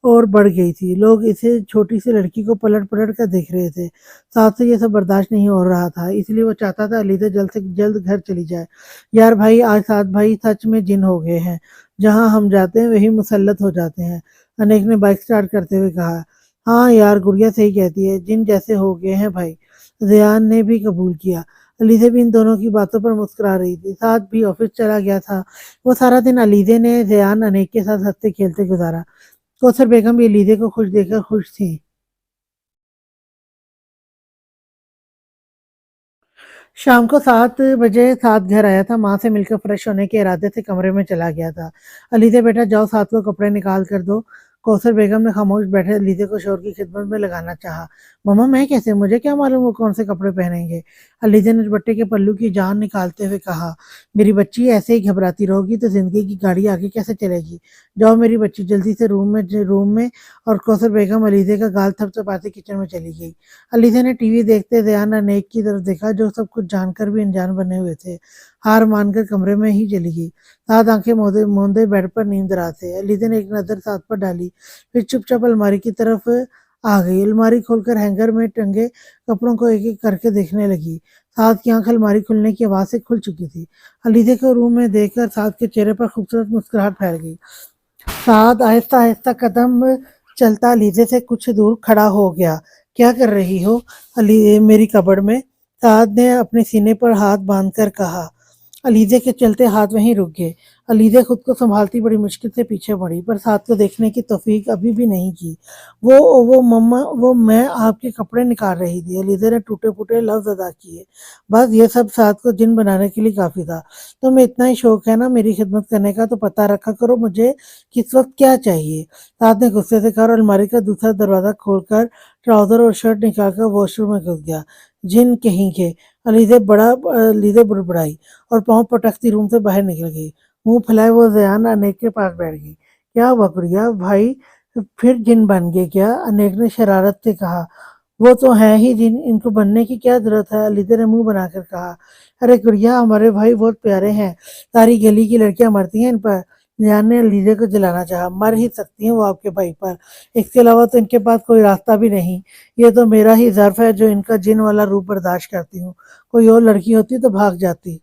और बढ़ गई थी। लोग इसे छोटी सी लड़की को पलट पलट कर देख रहे थे। साद से ये सब बर्दाश्त नहीं हो रहा था, इसलिए वो चाहता था अलीजे जल्द से जल्द घर चली जाए। यार भाई, आज साद भाई सच में जिन हो गए हैं। जहाँ हम जाते हैं वही मुसल्लत हो जाते हैं, अनेक ने बाइक स्टार्ट करते हुए कहा। हाँ यार, गुड़िया सही कहती है, जिन जैसे हो गए हैं भाई, जियान ने भी कबूल किया। अलीजे भी इन दोनों की बातों पर मुस्कुरा रही थी। साथ भी ऑफिस चला गया था। वो सारा दिन अलीजे ने जियान अनेक के साथ हंसते खेलते गुजारा। कौसर बेगम भी अलीजे को खुश देखकर खुश थी। शाम को 7 बजे साथ घर आया था। माँ से मिलकर फ्रेश होने के इरादे से कमरे में चला गया था। अलीजे, बेटा जाओ, साथ को कपड़े निकाल कर दो। कौसर बेगम ने खामोश बैठे अलीजे को शोर की खिदमत में लगाना चाहा। मम्मा, मैं कैसे, मुझे क्या मालूम वो कौन से कपड़े पहनेंगे। अलीजे ने दुपट्टे के पल्लू की जान निकालते हुए कहा। मेरी बच्ची, ऐसे ही घबराती रहोगी तो जिंदगी की गाड़ी आगे कैसे चलेगी। जाओ मेरी बच्ची, जल्दी से रूम में। और कौसर बेगम अलीजे का गाल थपथपाते किचन में चली गई। अलीजा ने टीवी देखते ध्यान अनेक की तरफ देखा, जो सब कुछ जानकर भी अनजान बने हुए थे। हार मानकर कमरे में ही चली गई। साथ आंखें मोंदे मोंदे बेड पर नींद रहा थे। अलीजा ने एक नजर साथ पर डाली, फिर चुपचाप अलमारी की तरफ आ गई। अलमारी खोलकर हैंगर में टंगे कपड़ों को एक एक करके देखने लगी। साथ की आंख अलमारी खुलने की आवाज से खुल चुकी थी। अलीजा को रूम में देखकर साथ के चेहरे पर खूबसूरत मुस्कुराहट फैल गई। साद आहिस्ता आहिस्ता कदम चलता अलीजे से कुछ दूर खड़ा हो गया। क्या कर रही हो अली, मेरी कबड़ में? साद ने अपने सीने पर हाथ बांधकर कहा। अलीजे के चलते हाथ वहीं रुक गए। अलीजे खुद को संभालती बड़ी मुश्किल से पीछे बढ़ी, पर साद को देखने की तौफीक अभी भी नहीं की। वो मम्मा, वो मैं आपके कपड़े निकाल रही थी, अलीजे ने टूटे फूटे लफ्ज अदा किए। बस ये सब साद को जिन बनाने के लिए काफी था। तुम्हें इतना ही शौक है ना मेरी खिदमत करने का, तो पता रखा करो मुझे किस वक्त क्या चाहिए। साद ने गुस्से से कहा और अलमारी का दूसरा दरवाजा खोलकर ट्राउजर और शर्ट निकालकर वॉशरूम में घुस गया। जिन कहीं के, अलीजे बुड़बुड़ाई और पाँव पटकती रूम से बाहर निकल गई। मुंह फैलाए वो जयान अनेक के पास बैठ गई। क्या हुआ गुड़िया भाई, फिर जिन बन गए क्या? अनेक ने शरारत से कहा। वो तो है ही जिन, इनको बनने की क्या जरूरत है, अलीजा ने मुंह बनाकर कहा। अरे गुड़िया, हमारे भाई बहुत प्यारे हैं, सारी गली की लड़कियां मरती हैं इन पर। जान ने अलीजा को जलाना चाहा। मर ही सकती हैं वो आपके भाई पर, इसके अलावा तो इनके पास कोई रास्ता भी नहीं। ये तो मेरा ही ज़र्फ है जो इनका जिन वाला रूप बर्दाश्त करती हूँ। कोई और लड़की होती तो भाग जाती।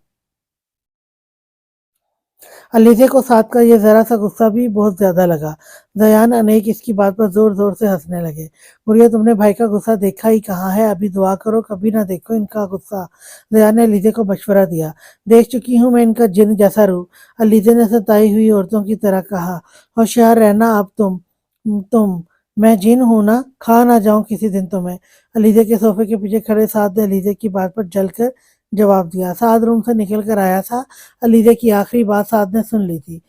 अलीज़े को साद का ये ज़रा सा गुस्सा भी बहुत ज़्यादा लगा। ज़यान अनेक इसकी बात पर ज़ोर-ज़ोर से हँसने लगे। "गुड़िया तुमने भाई का गुस्सा देखा ही कहाँ है, अभी दुआ करो कभी ना देखो इनका गुस्सा।" ज़यान ने अलीज़े को मशवरा दिया। "देख चुकी हूँ मैं इनका जिन्न जैसा रूप।" अलीज़े ने सताई हुई औरतों की तरह कहा। "होशियार रहना अब तुम। मैं जिन्न हूँ ना, खा ना जाऊँ किसी दिन तुम्हें।" अलीज़े के सोफ़े के पीछे खड़े साद ने अलीज़े की बात पर जलकर जवाब दिया। साद रूम से निकल कर आया था। अलीज़ा की आखिरी बात साद ने सुन ली थी।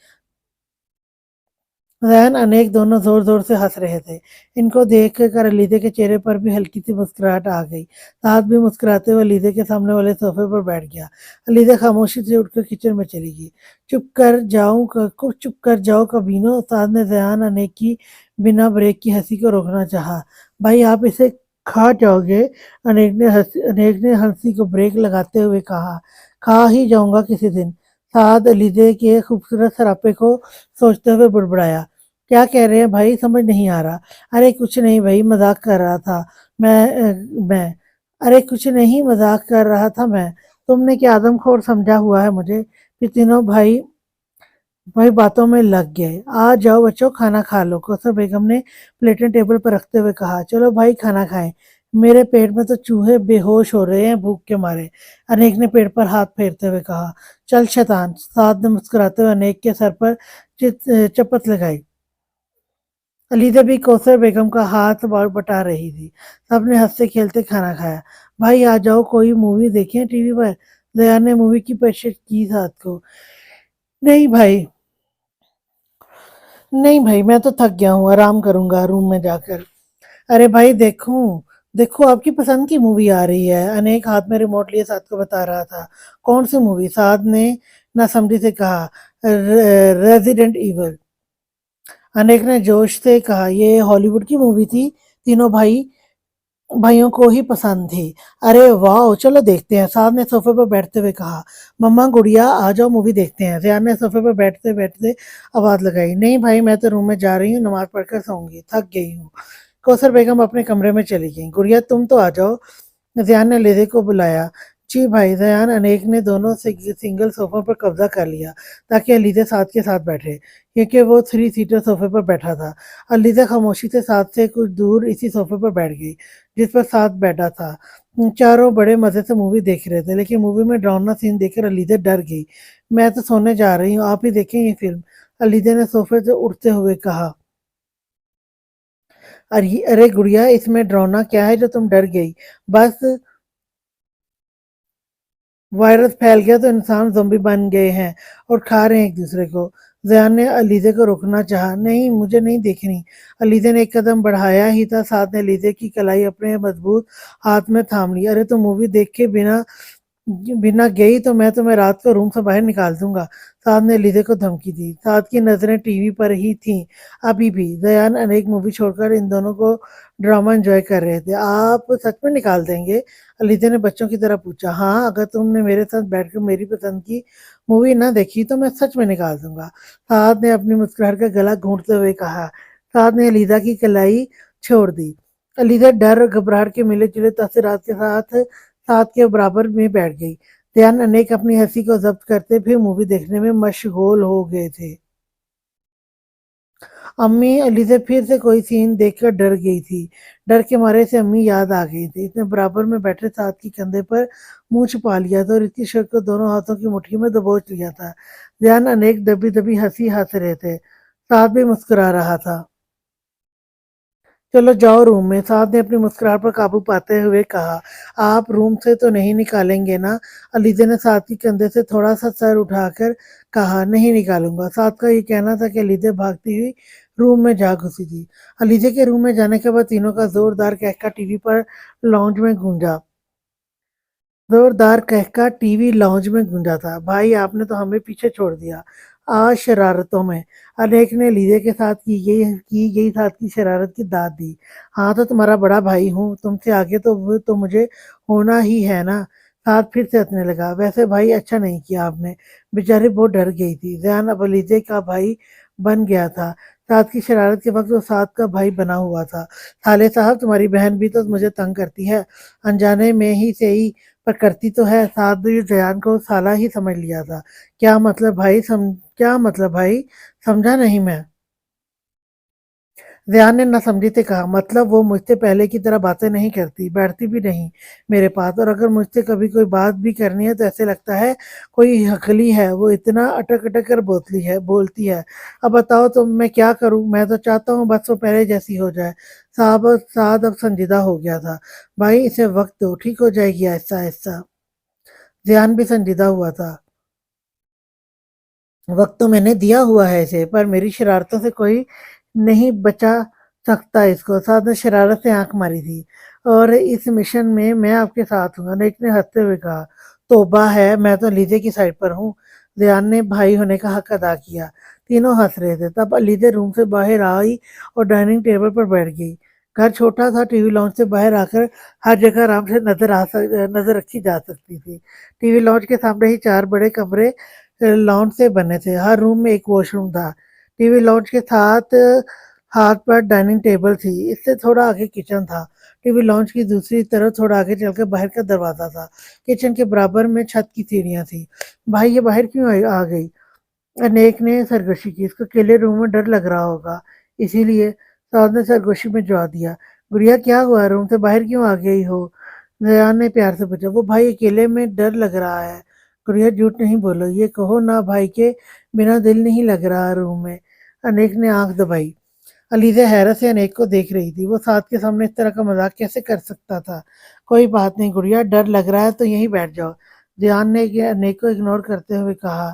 रैन अनेक दोनों जोर-जोर से हँस रहे थे। इनको देख कर अलीज़ा के चेहरे पर भी हल्की सी मुस्कुराहट आ गई। साद भी मुस्कुराते हुए अलीज़ा के सामने वाले सोफे पर बैठ गया। अलीज़ा खामोशी से उठकर किचन में चली गई। चुप कर जाओ कमीनों, साद ने ज़यान अनेक की बिना ब्रेक की हँसी को रोकना चाहा। भाई आप इसे खा जाओगे? अनेक ने हँसी को ब्रेक लगाते हुए कहा। खा ही जाऊँगा किसी दिन। साद अलीज़ा के खूबसूरत सरापे को सोचते हुए बुड़बुड़ाया। क्या कह रहे हैं भाई समझ नहीं आ रहा। अरे कुछ नहीं भाई मजाक कर रहा था मैं अरे कुछ नहीं मजाक कर रहा था मैं। तुमने क्या आदमखोर समझा हुआ है मुझे। फिर तीनों भाई भाई बातों में लग गए। आ जाओ बच्चों खाना खा लो, कौसर बेगम ने प्लेटें टेबल पर रखते हुए कहा। चलो भाई खाना खाएं। मेरे पेट में तो चूहे बेहोश हो रहे हैं भूख के मारे। अनेक ने पेट पर हाथ फेरते हुए कहा। चल शैतान, साद ने मुस्कुराते हुए अनेक के सर पर चपत लगाई। अलीजा भी कौसर बेगम का हाथ बटा रही थी। सबने हंसते खेलते खाना खाया। भाई आ जाओ कोई मूवी देखें टीवी पर। दया ने मूवी की पेशकश की साथ को। नहीं भाई, नहीं भाई मैं तो थक गया हूँ, आराम करूंगा रूम में जाकर। अरे भाई देखो आपकी पसंद की मूवी आ रही है। अनेक हाथ में रिमोट लिए साथ को बता रहा था। कौन सी मूवी? साथ ने नासमझी से कहा। Resident evil. अनेक ने जोश से कहा। ये हॉलीवुड की मूवी थी। तीनों भाइयों को ही पसंद थी। अरे वाह चलो देखते हैं, साहब ने सोफे पर बैठते हुए कहा। मम्मा गुड़िया आ जाओ मूवी देखते हैं, जियान ने सोफे पर बैठते बैठते आवाज लगाई। नहीं भाई मैं तो रूम में जा रही हूँ, नमाज पढ़कर सोऊंगी, थक गई हूँ। कौसर बेगम अपने कमरे में चली गई। गुड़िया तुम तो आ जाओ, ज़ियान ने लेदे को बुलाया। जी भाई। ज़यान अनेक ने दोनों सिंगल सोफों पर कब्जा कर लिया ताकि अलीज़ा साथ के साथ बैठे, क्योंकि वो थ्री सीटर सोफे पर बैठा था। अलीज़ा खामोशी से साथ से कुछ दूर इसी सोफे पर बैठ गई जिस पर साथ बैठा था। चारों बड़े मज़े से मूवी देख रहे थे, लेकिन मूवी में डरावना सीन देखकर अलीज़ा डर गई। मैं तो सोने जा रही हूँ, आप ही देखें ये फिल्म, अलीज़ा ने सोफे से उठते हुए कहा। अरे अरे गुड़िया इसमें डरावना क्या है जो तुम डर गई? बस वायरस फैल गया तो इंसान ज़ॉम्बी बन गए हैं और खा रहे हैं एक दूसरे को। ज़यान ने अलीज़े को रोकना चाहा। नहीं मुझे नहीं देखनी। अलीज़े ने एक कदम बढ़ाया ही था, साथ ने अलीज़े की कलाई अपने मजबूत हाथ में थाम ली। अरे तुम मूवी देख के बिना बिना गई तो मैं तुम्हें रात को रूम से बाहर निकाल दूंगा, साद ने लीजे को धमकी दी। साद की नजरें टीवी पर ही थीं अभी भी। दयान अनेक मूवी छोड़कर इन दोनों को ड्रामा एंजॉय कर रहे थे। आप सच में निकाल देंगे? अलीजा ने बच्चों की तरह पूछा। हाँ अगर तुमने मेरे साथ बैठकर मेरी पसंद की मूवी ना देखी तो मैं सच में निकाल दूंगा, साद ने अपनी मुस्कुराहट का गला घूंटते हुए कहा। साद ने अलीजा की कलाई छोड़ दी। अलीजा डर और घबराहट के मिले जुले तस्वीरात के साथ साथ के बराबर में बैठ गई। ध्यान अनेक अपनी हंसी को जब्त करते फिर मूवी देखने में मशगूल हो गए थे। अम्मी अली से फिर से कोई सीन देखकर डर गई थी। डर के मारे से अम्मी याद आ गई थी। इसने बराबर में बैठे साथ की कंधे पर मुंह छुपा लिया था और इसकी शर्ट को दोनों हाथों की मुट्ठी में दबोच लिया था। ध्यान अनेक दबी दबी हंसी हंस रहे थे, साथ भी मुस्कुरा रहा था। चलो जाओ रूम में, साहब ने अपनी मुस्कुराहट पर काबू पाते हुए कहा। आप रूम से तो नहीं निकालेंगे ना? अलीजा ने साथ के कंधे से थोड़ा सा सर उठाकर कहा। नहीं निकालूंगा। साथ का ये कहना था कि अलीजा भागती हुई रूम में जा घुसी थी। अलीजा के रूम में जाने के बाद तीनों का जोरदार कहका टीवी पर लॉन्ज में गूंजा। जोरदार कहका टीवी लाउंज में गूंजा था। भाई आपने तो हमें पीछे छोड़ दिया आज शरारतों में। अनेक ने लीजे के साथ की गई साथ की शरारत की दाद दी। हाँ तो तुम्हारा बड़ा भाई हूँ, तुमसे आगे तो मुझे होना ही है ना। साथ फिर से हंसने लगा। वैसे भाई अच्छा नहीं किया आपने, बेचारी बहुत डर गई थी। जयान अब लीजे का भाई बन गया था। साथ की शरारत के वक्त वो साथ का भाई बना हुआ था। साले साहब तुम्हारी बहन भी तो मुझे तंग करती है, अनजाने में ही सही پر کرتی تو ہے۔ سعد نے ریان کو سالہ ہی سمجھ لیا تھا۔ کیا مطلب بھائی؟ سمجھا نہیں میں۔ ریان نے نہ سمجھی سے کہا، مطلب وہ مجھ سے پہلے کی طرح باتیں نہیں کرتی، بیٹھتی بھی نہیں میرے پاس، اور اگر مجھ سے کبھی کوئی بات بھی کرنی ہے تو ایسے لگتا ہے کوئی ہکلی ہے، وہ اتنا اٹک اٹک کر بولتی ہے۔ اب بتاؤ تو میں کیا کروں؟ میں تو چاہتا ہوں بس وہ پہلے جیسی ہو جائے۔ سعد اب سنجیدہ ہو گیا تھا۔ بھائی اسے وقت دو، ٹھیک ہو جائے گی آہستہ آہستہ۔ ریان بھی سنجیدہ ہوا تھا۔ وقت تو میں نے دیا ہوا ہے اسے، پر میری شرارتوں سے کوئی نہیں بچا سکتا اس کو۔ سعد نے شرارت سے آنکھ ماری تھی۔ اور اس مشن میں آپ کے ساتھ ہوں، انیک نے ہنستے ہوئے کہا۔ توبہ ہے، میں تو علیزے کی سائڈ پر ہوں۔ ریان نے بھائی ہونے کا حق ادا کیا۔ تینوں ہنس رہے تھے۔ تب علیزے روم سے باہر آئی اور ڈائننگ ٹیبل پر بیٹھ گئی۔ گھر چھوٹا تھا، ٹی وی لاؤنج سے باہر آ کر ہر جگہ آرام سے نظر رکھی جا سکتی تھی۔ ٹی وی لاؤنج کے سامنے ہی 4 بڑے کمرے لاؤنج سے بنے تھے، ہر روم میں ایک واش روم تھا۔ ٹی وی لاؤنج کے ساتھ ہاتھ پر ڈائننگ ٹیبل تھی، اس سے تھوڑا آگے کچن تھا۔ ٹی وی لاؤنج کی دوسری طرف تھوڑا آگے چل کر باہر کا دروازہ تھا۔ کچن کے برابر میں چھت کی سیڑھیاں تھیں۔ بھائی یہ باہر کیوں آ گئی؟ انیک نے سرگوشی کی۔ اس کو اکیلے روم میں ڈر لگ رہا ہوگا، اسی لیے۔ سعد نے سرگوشی میں جواب دیا۔ گڑیا کیا ہوا؟ روم سے باہر کیوں آ گئی ہو؟ ریان نے پیار سے پوچھا۔ وہ بھائی اکیلے میں ڈر لگ رہا ہے۔ گڑیا جھوٹ نہیں بولو، یہ کہو نا بھائی کے بنا دل نہیں لگ رہا روم میں۔ انیک نے آنکھ دبائی۔ علیزہ حیرت سے انیک کو دیکھ رہی تھی۔ وہ سعد کے سامنے اس طرح کا مذاق کیسے کر سکتا تھا؟ کوئی بات نہیں گڑیا، ڈر لگ رہا ہے تو یہیں بیٹھ جاؤ، ریان نے انیک کو اگنور کرتے ہوئے کہا۔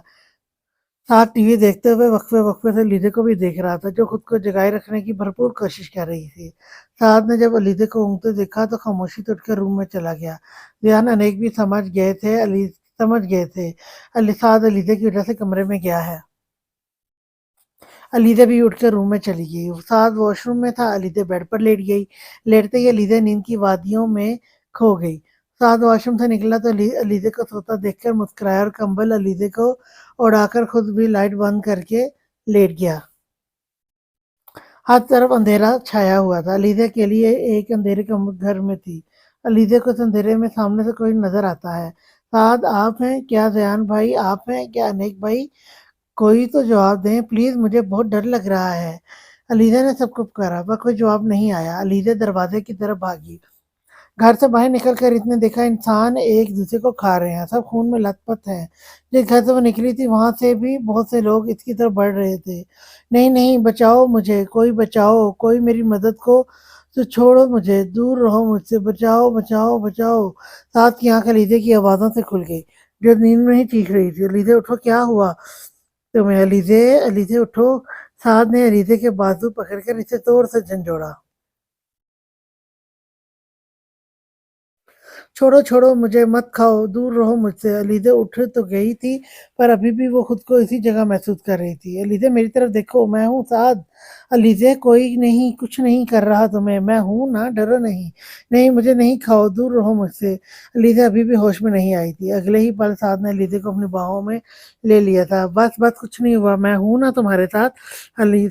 سعد ٹی وی دیکھتے ہوئے وقفے وقفے سے علیزہ کو بھی دیکھ رہا تھا، جو خود کو جگائے رکھنے کی بھرپور کوشش کر رہی تھی۔ سعد نے جب علیزہ کو اونگتے دیکھا تو خاموشی سے اٹھ کر روم میں چلا گیا۔ ریان انیک بھی سمجھ گئے تھے سعد علیزہ کی وجہ سے کمرے میں گیا ہے۔ علیزہ بھی اٹھ کر روم میں چلی گئی۔ سعد واش روم میں تھا، علیزہ بیڈ پر لیٹ گئی۔ لیٹتے ہی علیزہ نیند کی وادیوں میں کھو گئی۔ سعد واش روم سے نکلا تو علیزہ کو سوتا دیکھ کر مسکرایا اور کمبل علیزہ کو اڑا کر خود بھی لائٹ بند کر کے لیٹ گیا۔ ہر طرف اندھیرا چھایا ہوا تھا، علیزہ کے لیے ایک اندھیرے گھر میں تھی۔ علیزہ کو اس اندھیرے میں سامنے سے کوئی نظر آتا ہے۔ سعد آپ ہیں کیا؟ ریان بھائی آپ ہیں کیا؟ انیک بھائی کوئی تو جواب دیں پلیز، مجھے بہت ڈر لگ رہا ہے۔ علیزہ نے سب کو پکارا پر کوئی جواب نہیں آیا۔ علیزہ دروازے کی طرف بھاگی۔ گھر سے باہر نکل کر اس نے دیکھا انسان ایک دوسرے کو کھا رہے ہیں، سب خون میں لت پت ہیں۔ جس گھر سے وہ نکلی تھی وہاں سے بھی بہت سے لوگ اس کی طرف بڑھ رہے تھے۔ نہیں نہیں، بچاؤ مجھے، کوئی بچاؤ، کوئی میری مدد کو تو چھوڑو مجھے، دور رہو مجھ سے، بچاؤ بچاؤ بچاؤ۔ ساتھ کی آنکھ علیزہ کی آوازوں سے کھل گئی، جو نیند میں ہی چیخ رہی تھی۔ علیزہ اٹھو، کیا ہوا تمہیں؟ علیزہ اٹھو۔ سعد نے علیزہ کے بازو پکڑ کر اسے زور سے جھنجھوڑا۔ چھوڑو چھوڑو مجھے، مت کھاؤ، دور رہو مجھ سے۔ علیزہ اٹھ تو گئی تھی پر ابھی بھی وہ خود کو اسی جگہ محسوس کر رہی تھی۔ علیزہ میری طرف دیکھو، میں ہوں سعد۔ علیزہ کوئی نہیں، کچھ نہیں کر رہا تمہیں، میں ہوں نا، ڈرو نہیں۔ نہیں مجھے نہیں کھاؤ، دور رہو مجھ سے۔ علیزہ ابھی بھی ہوش میں نہیں آئی تھی۔ اگلے ہی پل سعد نے علیزہ کو اپنی باہوں میں لے لیا تھا۔ بس بس، کچھ نہیں ہوا، میں ہوں نا تمہارے ساتھ۔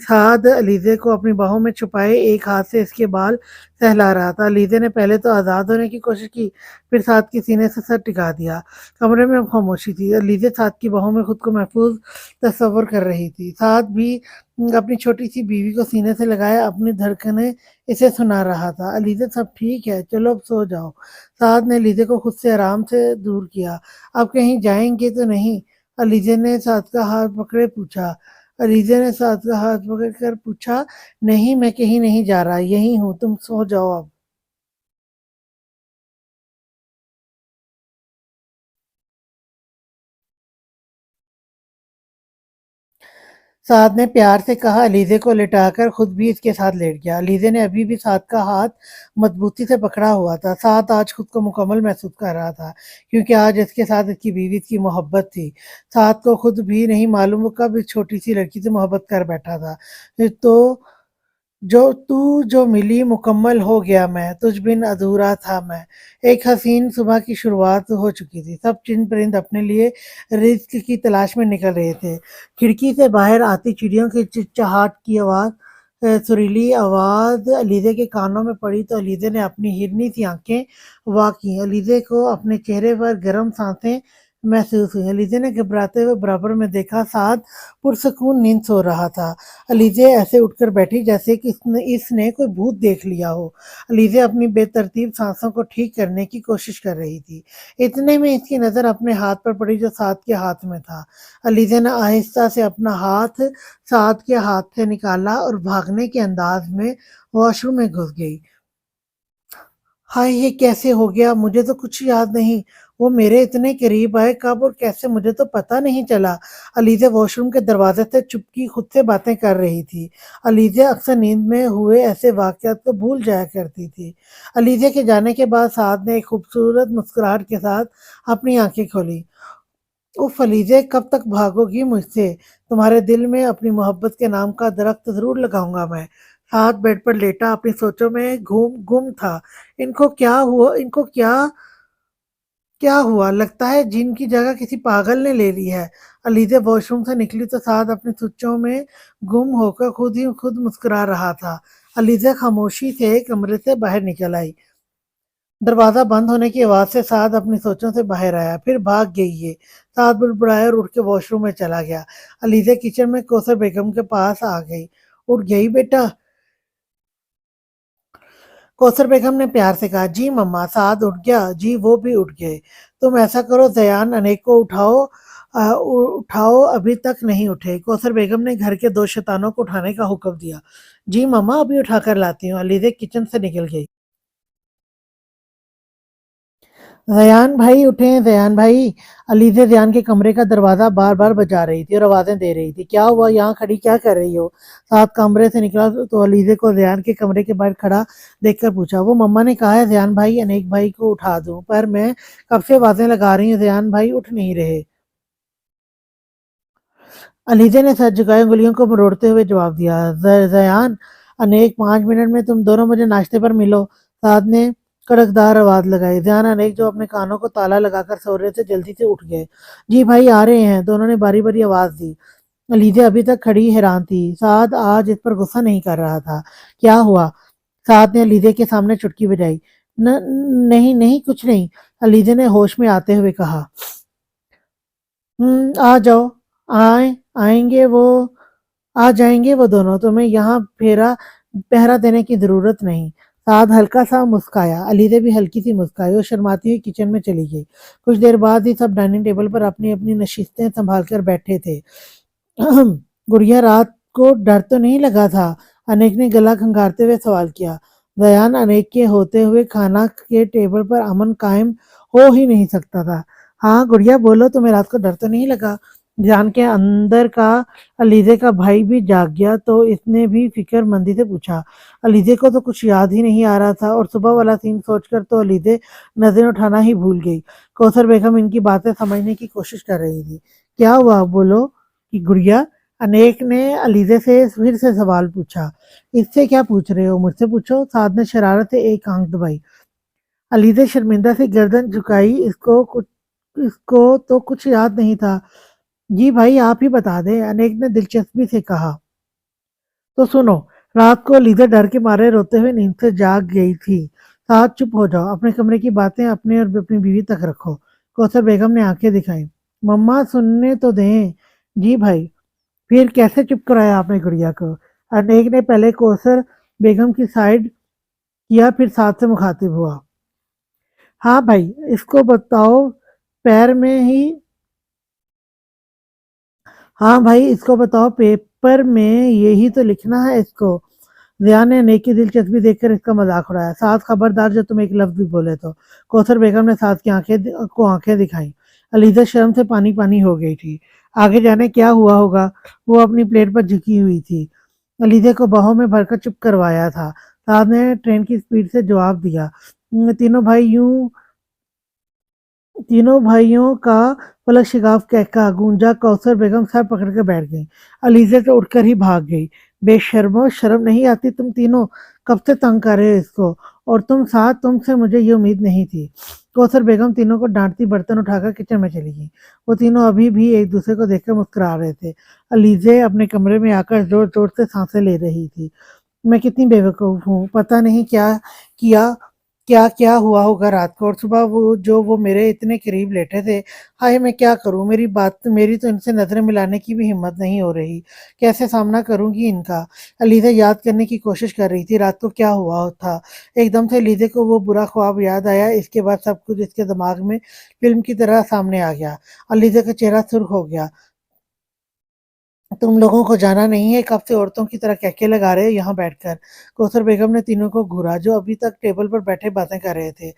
سعد علیزہ کو اپنی باہوں میں چھپائے ایک ہاتھ سے اس کے بال سہلا رہا تھا۔ علیزہ نے پہلے تو آزاد ہونے کی کوشش کی، پھر سعد کے سینے سے سر ٹکا دیا۔ کمرے میں اب خاموشی تھی۔ علیزہ سعد کی باہوں میں خود کو محفوظ تصور کر رہی تھی۔ سعد بھی اپنی چھوٹی سی بیوی کو سینے سے لگائے اپنی دھڑکنیں اسے سنا رہا تھا۔ علیزہ سب ٹھیک ہے، چلو اب سو جاؤ۔ سعد نے علیزہ کو خود سے آرام سے دور کیا۔ اب کہیں جائیں گے تو نہیں؟ علیزہ نے سعد کا ہاتھ پکڑے پوچھا۔ علیزہ نے سعد کا ہاتھ پکڑ کر پوچھا۔ نہیں میں کہیں نہیں جا رہا، یہیں ہوں، تم سو جاؤ اب۔ سعد نے پیار سے کہا۔ علیزہ کو لٹا کر خود بھی اس کے ساتھ لیٹ گیا۔ علیزہ نے ابھی بھی سعد کا ہاتھ مضبوطی سے پکڑا ہوا تھا۔ سعد آج خود کو مکمل محسوس کر رہا تھا، کیونکہ آج اس کے ساتھ اس کی بیوی، اس کی محبت تھی۔ سعد کو خود بھی نہیں معلوم وہ کب اس چھوٹی سی لڑکی سے محبت کر بیٹھا تھا۔ تو جو ملی مکمل ہو گیا میں، تجھ بن ادھورا تھا میں۔ ایک حسین صبح کی شروعات ہو چکی تھی۔ سب چند پرند اپنے لیے رزق کی تلاش میں نکل رہے تھے۔ کھڑکی سے باہر آتی چڑیوں کی چہچہاٹ کی آواز سریلی آواز علیزے کے کانوں میں پڑی تو علیزے نے اپنی ہرنی سی آنکھیں وا کیں۔ علیزے کو اپنے چہرے پر گرم سانسیں محسوس ہوئی۔ علیزے نے گھبراتے ہوئے برابر میں دیکھا، سعد پرسکون نیند سو رہا تھا۔ علیزے ایسے اٹھ کر بیٹھی جیسے کہ اس نے کوئی بھوت دیکھ لیا ہو۔ علیزے اپنی بے ترتیب سانسوں کو ٹھیک کرنے کی کوشش کر رہی تھی۔ اتنے میں اس کی نظر اپنے ہاتھ پر پڑی جو سعد کے ہاتھ میں تھا۔ علیزے نے آہستہ سے اپنا ہاتھ سعد کے ہاتھ سے نکالا اور بھاگنے کے انداز میں واش روم میں گھس گئی۔ ہائے، یہ کیسے ہو گیا؟ مجھے تو کچھ یاد نہیں۔ وہ میرے اتنے قریب آئے کب اور کیسے، مجھے تو پتہ نہیں چلا۔ علیزہ واش روم کے دروازے سے چپکی خود سے باتیں کر رہی تھی۔ علیزہ اکثر نیند میں ہوئے ایسے واقعات کو بھول جایا کرتی تھی۔ علیزہ کے جانے کے بعد سعد نے ایک خوبصورت مسکراہٹ کے ساتھ اپنی آنکھیں کھولی۔ اف علیزہ، کب تک بھاگو گی مجھ سے؟ تمہارے دل میں اپنی محبت کے نام کا درخت ضرور لگاؤں گا میں۔ سعد بیڈ پر لیٹا اپنی سوچوں میں گم تھا۔ ان کو کیا ہوا؟ لگتا ہے جن کی جگہ کسی پاگل نے لے لی ہے۔ علیزہ واش روم سے نکلی تو سعد اپنی سوچوں میں گم ہو کر خود ہی خود مسکرا رہا تھا۔ علیزہ خاموشی سے کمرے سے باہر نکل آئی۔ دروازہ بند ہونے کی آواز سے سعد اپنی سوچوں سے باہر آیا، پھر بھاگ گئی یہ۔ سعد بڑبڑایا اور اٹھ کے واش روم میں چلا گیا۔ علیزہ کچن میں کوثر بیگم کے پاس آ گئی۔ اٹھ گئی بیٹا؟ کوثر بیگم نے پیار سے کہا۔ جی مما۔ سعد اٹھ گیا۔ جی وہ بھی اٹھ گئے۔ تم ایسا کرو، زیان انیک کو اٹھاؤ ابھی تک نہیں اٹھے۔ کوثر بیگم نے گھر کے دو شیطانوں کو اٹھانے کا حکم دیا۔ جی مما، ابھی اٹھا کر لاتی ہوں۔ علیزہ کچن سے نکل گئی۔ زیان بھائی اٹھیں، زیان بھائی۔ علیزہ زیان کے کمرے کا دروازہ بار بار بجا رہی تھی اور آوازیں دے رہی تھی۔ کیا ہوا؟ یہاں کھڑی کیا کر رہی ہو؟ سعد کمرے سے نکلا تو علیزہ کو زیان کے کمرے کے باہر کھڑا دیکھ کر پوچھا۔ وہ مما نے کہا ہے زیان بھائی انیک بھائی کو اٹھا دوں، پر میں کب سے آوازیں لگا رہی ہوں، زیان بھائی اٹھ نہیں رہے۔ علیزہ نے سر جھکائے انگلیوں کو مروڑتے ہوئے جواب دیا۔ زیان انیک، 5 منٹ میں تم دونوں مجھے ناشتے پر ملو۔ سعد نے کڑکدار آواز لگائی۔ زیان انیک جو اپنے کانوں کو تالا لگا کر سو رہے تھے جلدی سے اٹھ گئے۔ جی بھائی آ رہے ہیں، دونوں نے باری باری آواز دی۔ علیزہ ابھی تک کھڑی حیران تھی۔ سعد آج اس پر غصہ نہیں کر رہا تھا۔ کیا ہوا؟ سعد نے علیزہ کے سامنے چٹکی بجائی۔ نہیں نہیں، کچھ نہیں، علیزہ نے ہوش میں آتے ہوئے کہا۔ آ جاؤ۔ آئیں گے وہ آ جائیں گے وہ دونوں، تمہیں یہاں پہرا دینے کی ضرورت نہیں۔ سعد ہلکا سا مسکایا۔ علیزہ بھی ہلکی سی مسکائی اور شرماتی ہوئی کچن میں چلی گئی۔ کچھ دیر بعد ہی سب ڈائننگ ٹیبل پر اپنی اپنی نشستیں سنبھال کر بیٹھے تھے۔ گڑیا، رات کو ڈر تو نہیں لگا تھا؟ انیک نے گلا کھنگارتے ہوئے سوال کیا۔ زیان انیک کے ہوتے ہوئے کھانا کے ٹیبل پر امن قائم ہو ہی نہیں سکتا تھا۔ ہاں گڑیا بولو، تمہیں رات کو ڈر تو نہیں لگا؟ جان کے اندر کا علیزہ کا بھائی بھی جاگ گیا تو اس نے بھی فکر مندی سے پوچھا۔ علیزہ کو تو کچھ یاد ہی نہیں آ رہا تھا اور صبح والا سین سوچ کر تو علیزہ نظریں اٹھانا ہی بھول گئی۔ کوثر بیگم ان کی باتیں سمجھنے کی کوشش کر رہی تھی۔ کیا ہوا بولو کہ گڑیا؟ انیک نے علیزہ سے پھر سے سوال پوچھا۔ اس سے کیا پوچھ رہے ہو؟ مجھ سے پوچھو۔ سعد نے شرارت سے ایک آنکھ دبائی۔ علیزہ شرمندہ سے گردن جھکائی۔ اس کو تو کچھ یاد نہیں تھا۔ جی بھائی آپ ہی بتا دیں، انیک نے دلچسپی سے کہا۔ تو سنو، رات کو علیزہ ڈر کے مارے روتے ہوئے نیند سے جاگ گئی تھی۔ سعد چپ ہو جاؤ، اپنے کمرے کی باتیں اپنے اور اپنی بیوی تک رکھو۔ کوثر بیگم نے آنکھیں دکھائیں۔ مما سننے تو دیں۔ جی بھائی۔ پھر کیسے چپ کرایا آپ نے گڑیا کو؟ انیک نے پہلے کوثر بیگم کی سائیڈ کیا، پھر سعد سے مخاطب ہوا۔ ہاں بھائی، اس کو بتاؤ پیر میں ہی ہاں بھائی اس کو بتاؤ پیپر میں یہی تو لکھنا ہے اس کو۔ ضیاء نے انیک کی دلچسپی دیکھ کر اس کا مذاق اڑایا۔ سعد خبردار جو تم ایک لفظ بھی بولے تو۔ کوثر بیگم نے سعد کی آنکھیں دکھائیں۔ علیزہ شرم سے پانی پانی ہو گئی تھی۔ آگے جانے کیا ہوا ہوگا، وہ اپنی پلیٹ پر جھکی ہوئی تھی۔ علیزہ کو باہوں میں بھر کر چپ کروایا تھا۔ سعد نے ٹرین کی سپیڈ سے جواب دیا۔ تینوں بھائیوں کا پلک شگاف کہکا گونجا۔ کوثر بیگم سر پکڑ کر بیٹھ گئیں۔ علیزہ تو اٹھ کر ہی بھاگ گئی۔ بے شرمو، شرم نہیں آتی تم تینوں؟ کب سے تنگ کر رہے ہو اس کو؟ اور تم سعد، تم سے مجھے یہ امید نہیں تھی۔ कौसर बेगम तीनों को डांटती बर्तन उठाकर किचन में चली गई। वो तीनों अभी भी एक दूसरे को देखकर मुस्कुरा रहे थे। अलीजे अपने कमरे में आकर जोर जोर से सांसें ले रही थी। मैं कितनी बेवकूफ़ हूँ, पता नहीं क्या किया, क्या क्या हुआ होगा रात को, और सुबह वो मेरे इतने करीब लेटे थे। हाय मैं क्या करूँ, मेरी तो इनसे नज़रें मिलाने की भी हिम्मत नहीं हो रही। कैसे सामना करूँगी इनका। अलीज़ा याद करने की कोशिश कर रही थी रात को क्या हुआ था। एकदम से अलीज़ा को वो बुरा ख्वाब याद आया। इसके बाद सब कुछ इसके दिमाग में फ़िल्म की तरह सामने आ गया। अलीज़ा का चेहरा सुर्ख हो गया। तुम लोगों को जाना नहीं है, कब से औरतों की तरह कहके लगा रहे हो यहाँ बैठकर। कौसर बेगम ने तीनों को घूरा जो अभी तक टेबल पर बैठे बातें कर रहे थे।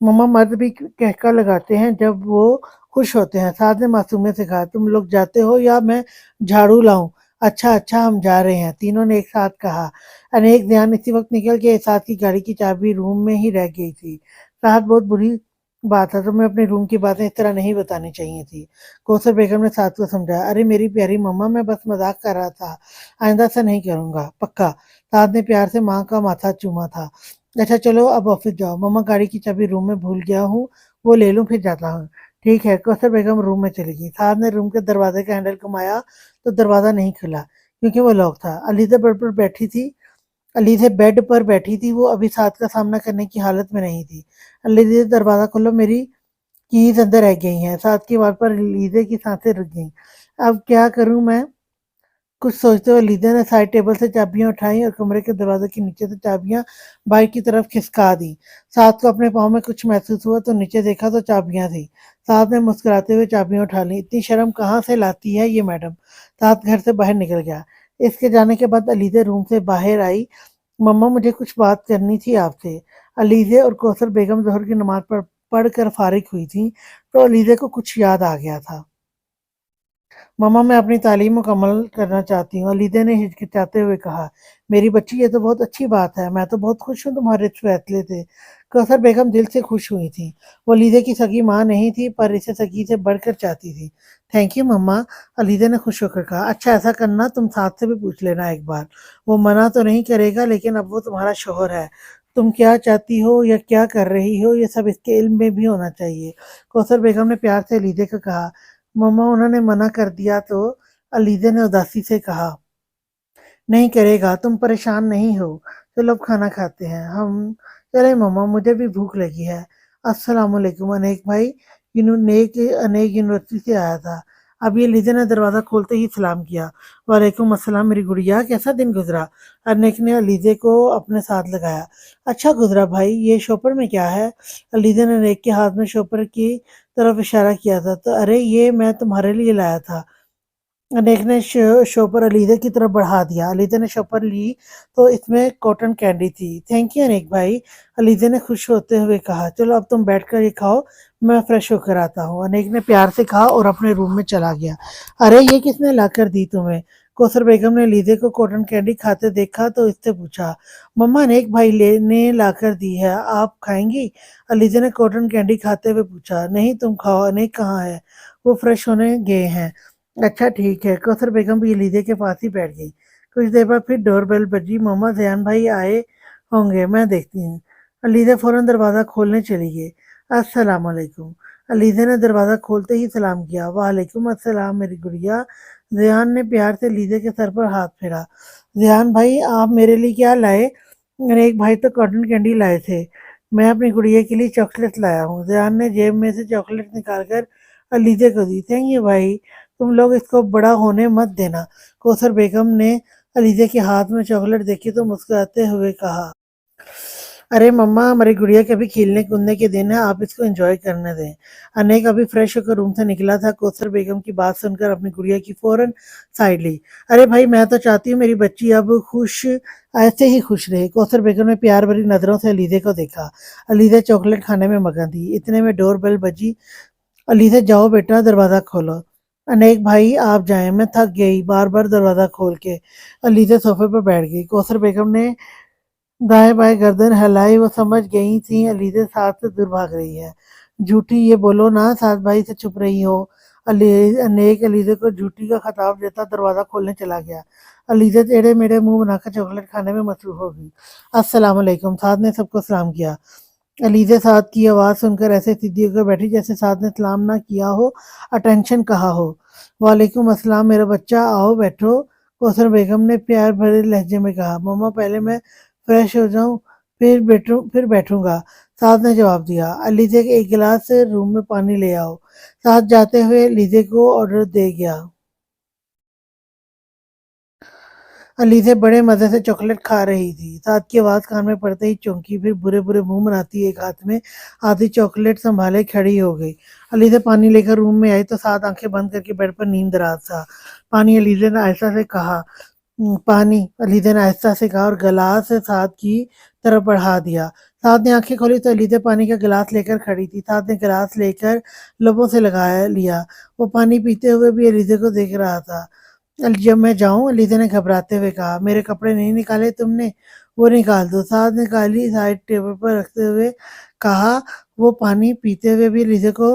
मम्मा मर्द भी कहका लगाते हैं जब वो खुश होते हैं। साथ ने मासूमियत से कहा, तुम लोग जाते हो या मैं झाड़ू लाऊं। अच्छा अच्छा हम जा रहे हैं, तीनों ने एक साथ कहा। अनेक ध्यान इसी वक्त निकल के साथ की गाड़ी की चाबी रूम में ही रह गई थी। राहत बहुत बुरी बात है, तुम्हें अपने रूम की बातें इस तरह नहीं बतानी चाहिए थी। कौसर बेगम ने साथ को समझाया, अरे मेरी प्यारी मम्मा मैं बस मजाक कर रहा था, आइंदा से नहीं करूंगा पक्का। साथ ने प्यार से माँ का माथा चूमा था। अच्छा चलो अब ऑफिस जाओ, मम्मा गाड़ी की चाबी रूम में भूल गया हूँ, वो ले लूँ फिर जाता हूँ। ठीक है, कौसर बेगम रूम में चली गई। साथ ने रूम के दरवाजे का हैंडल घुमाया तो दरवाजा नहीं खुला क्योंकि वो लॉक था। अलीज़ा बेड पर बैठी थी, वो अभी साथ का सामना करने की हालत में नहीं थी। अलीज़ा दरवाज़ा खोलो, मेरी कीज़ अंदर रह गई हैं। साथ की बात पर अलीज़ा की सांसें रुक गईं। अब क्या करूँ मैं? कुछ सोचते हुए लीजा ने साइड टेबल से चाबियां उठाई और कमरे के दरवाजे के नीचे से चाबियां बाहर की तरफ खिसका दी। साथ को अपने पाँव में कुछ महसूस हुआ तो नीचे देखा तो चाबियां थी। साथ ने मुस्कुराते हुए चाबियां उठा ली। इतनी शर्म कहाँ से लाती है ये मैडम। साथ घर से बाहर निकल गया। इसके जाने के बाद अलीजा रूम से बाहर आई। मम्मा मुझे कुछ बात करनी थी आपसे। अलीजा और कौसर बेगम जोहर की नमाज पढ़कर फारिग हुई थी तो अलीजा को कुछ याद आ गया था। मम्मा मैं अपनी तालीम मुकम्मल करना चाहती हूँ, अलीदा ने हिचकिचाते हुए कहा। मेरी बच्ची ये तो बहुत अच्छी बात है, मैं तो बहुत खुश हूँ तुम्हारे इस फैसले से। कौसर बेगम दिल से खुश हुई थी। वो अलीदा की सगी माँ नहीं थी पर इसे सगी से बढ़कर चाहती थी। थैंक यू मम्मा, अलीदा ने खुश होकर कहा। अच्छा ऐसा करना, तुम साथ से भी पूछ लेना एक बार। वो मना तो नहीं करेगा लेकिन अब वो तुम्हारा शोहर है। तुम क्या चाहती हो या क्या कर रही हो ये सब इसके इल्म में भी होना चाहिए। कौसर बेगम ने प्यार से अलीदा को कहा। मम्मा उन्होंने मना कर दिया तो अलीज़ा ने उदासी से कहा, नहीं करेगा, तुम परेशान नहीं हो। चलो अब खाना खाते हैं हम। चले मम्मा मुझे भी भूख लगी है। अस्सलाम वालेकुम अनेक भाई। अनेक यूनिवर्सिटी से आया था। अब ये लीजा ने दरवाज़ा खोलते ही सलाम किया। वालेकुम अस्सलाम मेरी गुड़िया, कैसा दिन गुजरा। अनेक ने अलीजे को अपने साथ लगाया। अच्छा गुजरा भाई, ये शॉपर में क्या है। अलीजा ने अनेक के हाथ में शॉपर की तरफ इशारा किया था तो अरे ये मैं तुम्हारे लिए लाया था। अनेक ने शॉपर अलीजा की तरफ बढ़ा दिया। अलीजा ने शॉपर ली तो इसमें कॉटन कैंडी थी। थैंक यू अनेक भाई, अलीजा ने खुश होते हुए कहा। चलो अब तुम बैठकर ये खाओ, मैं फ्रेश होकर आता हूँ। अनेक ने प्यार से कहा और अपने रूम में चला गया। अरे ये किसने लाकर दी तुम्हें। कौसर बेगम ने अलीजा को कॉटन कैंडी खाते देखा तो इससे पूछा। मम्मा अनेक भाई ने लाकर दी है, आप खाएंगी। अलीजा ने कॉटन कैंडी खाते हुए पूछा। नहीं तुम खाओ, अनेक कहाँ है, वो फ्रेश होने गए हैं। अच्छा ठीक है, कौसर बेगम भी अलीज़ा के पास ही बैठ गई। कुछ देर बाद फिर डोरबेल बजी। मोहम्मद ज़यान भाई आए होंगे, मैं देखती हूँ। अलीज़ा फौरन दरवाज़ा खोलने चली गई। अस्सलाम वालेकुम। अलीज़ा ने दरवाज़ा खोलते ही सलाम किया। वालेकुम अस्सलाम मेरी गुड़िया। ज़यान ने प्यार से अलीज़ा के सर पर हाथ फेरा। ज़यान भाई आप मेरे लिए क्या लाए। मेरे एक भाई तो कॉटन कैंडी लाए थे, मैं अपनी गुड़िया के लिए चॉकलेट लाया हूँ। ज़यान ने जेब में से चॉकलेट निकालकर अलीज़ा को दी। थैंक यू भाई, तुम लोग इसको बड़ा होने मत देना। कौसर बेगम ने अलीज़ा के हाथ में चॉकलेट देखी तो मुस्कुराते हुए कहा। अरे मम्मा हमारी गुड़िया के अभी खेलने कूदने के दिन है, आप इसको एंजॉय करने दें। अनेक अभी फ्रेश होकर रूम से निकला था। कौसर बेगम की बात सुनकर अपनी गुड़िया की फौरन साइड ली। अरे भाई मैं तो चाहती हूँ मेरी बच्ची अब खुश ऐसे ही खुश रहे। कौसर बेगम ने प्यार भरी नजरों से अलीज़ा को देखा। अलीज़ा चॉकलेट खाने में मगन थी। इतने में डोर बेल बजी। अलीज़ा जाओ बेटा दरवाज़ा खोलो। अनेक भाई आप जाएं, मैं थक गई बार बार दरवाज़ा खोल के। अलीज़ा सोफे पर बैठ गई। कौसर बेगम ने दाएं बाएं गर्दन हिलाई। वो समझ गई थी अलीज़ा साथ से दूर भाग रही है। झूठी ये बोलो ना साथ भाई से छुप रही हो। अली अनेक अलीज़ा को झूठी का खिताब देता दरवाज़ा खोलने चला गया। अलीज़ा टेढ़े मेढ़े मुंह बनाकर चॉकलेट खाने में मसरूफ हो गई। अस्सलाम वालेकुम, साथ ने सबको सलाम किया। علیزہ سعد کی آواز سن کر ایسے سیدھی ہو کر بیٹھی جیسے سعد نے سلام نہ کیا ہو، اٹینشن کہا ہو۔ وعلیکم السلام میرا بچہ، آؤ بیٹھو، کوثر بیگم نے پیار بھرے لہجے میں کہا۔ مما پہلے میں فریش ہو جاؤں پھر بیٹھوں گا، سعد نے جواب دیا۔ علیزہ کے ایک گلاس روم میں پانی لے آؤ، سعد جاتے ہوئے علیزہ کو آرڈر دے گیا۔ علیزہ بڑے مزے سے چاکلیٹ کھا رہی تھی۔ سعد کی آواز کان میں پڑتے ہی چونکی، پھر برے برے منہ بناتی ایک ہاتھ میں آدھی چاکلیٹ سنبھالے کھڑی ہو گئی۔ علیزہ پانی لے کر روم میں آئی تو سعد آنکھیں بند کر کے بیڈ پر نیند دراز تھا۔ پانی، علیزہ نے آہستہ سے کہا۔ پانی، علیزہ نے آہستہ سے کہا اور گلاس سعد کی طرف بڑھا دیا۔ سعد نے آنکھیں کھولی تو علیزہ پانی کا گلاس لے کر کھڑی تھی۔ سعد نے گلاس لے کر لبوں سے لگا لیا۔ وہ پانی پیتے ہوئے بھی علیزہ کو دیکھ رہا تھا۔ جب میں جاؤں، علیزہ نے گھبراتے ہوئے کہا۔ میرے کپڑے نہیں نکالے تم نے؟ وہ نکال دو، سعد نے کالی سائڈ ٹیبل پر رکھتے ہوئے کہا۔ وہ پانی پیتے ہوئے بھی علیزہ کو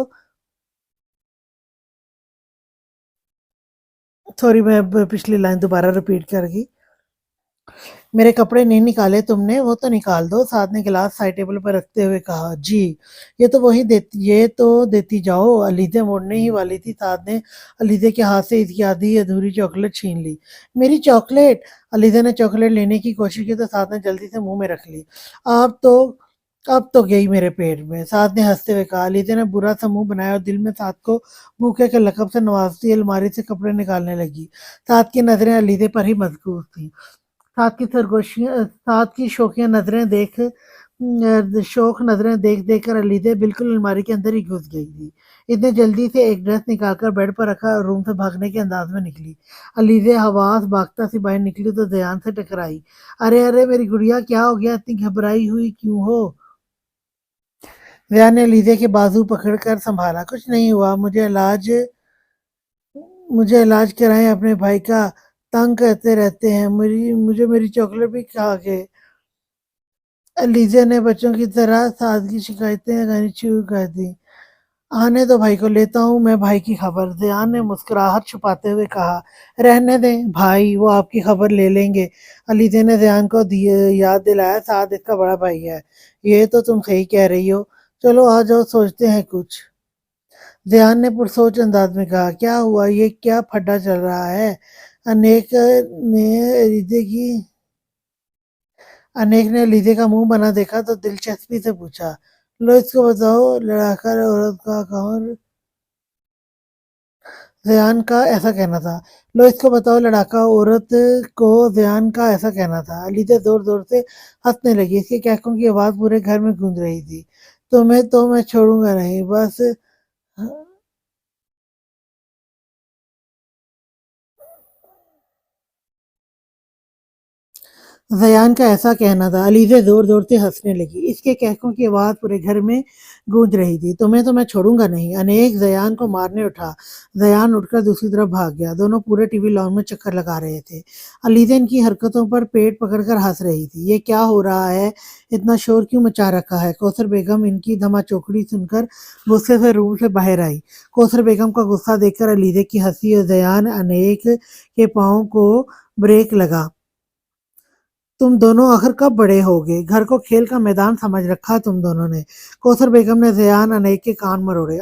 سوری میں پچھلی لائن دوبارہ ریپیٹ کر گئی۔ میرے کپڑے نہیں نکالے تم نے؟ وہ تو نکال دو، سعد نے گلاس سائڈ ٹیبل پر رکھتے ہوئے کہا۔ جی، یہ تو دیتی جاؤ۔ علیزہ مڑنے ہی والی تھی، سعد نے علیزہ کے ہاتھ سے اس کی آدھی ادھوری چاکلیٹ چھین لی۔ میری چاکلیٹ! علیزہ نے چاکلیٹ لینے کی کوشش کی تو سعد نے جلدی سے منہ میں رکھ لی۔ اب تو گئی میرے پیٹ میں، سعد نے ہنستے ہوئے کہا۔ علیزہ نے برا سا منہ بنایا اور دل میں سعد کو بھوکے کے لقب سے نوازتی الماری سے کپڑے نکالنے لگی۔ سعد کی نظریں علیزہ پر ہی مرکوز تھیں۔ سعد کی شوق نظریں دیکھ دیکھ کر علیزہ بالکل الماری کے اندر ہی گھس گئی تھی۔ اتنے جلدی سے ایک ڈریس نکال کر بیڈ پر رکھا اور روم سے بھاگنے کے انداز میں نکلی۔ علیزہ حواس باختہ سی باہر نکلی تو زیان سے ٹکرائی۔ ارے ارے میری گڑیا، کیا ہو گیا؟ اتنی گھبرائی ہوئی کیوں ہو؟ زیان نے علیزہ کے بازو پکڑ کر سنبھالا۔ کچھ نہیں ہوا، مجھے علاج کرائیں اپنے بھائی کا، تنگ کرتے رہتے ہیں مجھے، میری چاکلیٹ بھی کھا گئے۔ علیزہ نے بچوں کی طرح سعد کی شکایتیں لگانی شروع کر دیں۔ آنے دو بھائی کو، لیتا ہوں میں بھائی کی خبر، زیان نے مسکراہٹ چھپاتے ہوئے کہا۔ رہنے دیں بھائی، وہ آپ کی خبر لے لیں گے، علیزہ نے زیان کو یاد دلایا۔ سعد اس کا بڑا بھائی ہے۔ یہ تو تم صحیح کہہ رہی ہو، چلو آ جاؤ سوچتے ہیں کچھ، زیان نے پرسوچ انداز میں کہا۔ کیا ہوا؟ یہ کیا پھڈا چل رہا ہے؟ انیک نے علیزہ کی انیک نے علیزہ کا منہ بنا دیکھا تو دلچسپی سے پوچھا۔ لو اس کو بتاؤ، لڑاکا عورت کا کون؟ زیان کا ایسا کہنا تھا۔ لو اس کو بتاؤ، لڑاکا عورت کو زیان کا ایسا کہنا تھا۔ علیزہ زور زور سے ہنسنے لگی، اس کے کہکوں کی آواز پورے گھر میں گونج رہی تھی۔ تمہیں تو میں چھوڑوں گا نہیں، بس زیان کا ایسا کہنا تھا۔ علیزہ زور زور سے ہنسنے لگی، اس کے کہکوں کی آواز پورے گھر میں گونج رہی تھی۔ تمہیں تو میں چھوڑوں گا نہیں۔ انیک زیان کو مارنے اٹھا۔ زیان اٹھ کر دوسری طرف بھاگ گیا۔ دونوں پورے ٹی وی لان میں چکر لگا رہے تھے۔ علیزہ ان کی حرکتوں پر پیٹ پکڑ کر ہنس رہی تھی۔ یہ کیا ہو رہا ہے؟ اتنا شور کیوں مچا رکھا ہے؟ کوثر بیگم ان کی دھما چوکڑی سن کر غصے سے روم سے باہر آئی۔ کوثر بیگم کا غصہ دیکھ کر علیزہ کی ہنسی اور زیان انیک کے پاؤں کو بریک لگا۔ تم دونوں آخر کب بڑے ہوگے؟ گھر کو کھیل کا میدان سمجھ رکھا تم دونوں نے۔ کوثر بیگم نے زیان انیک کے کان مروڑے۔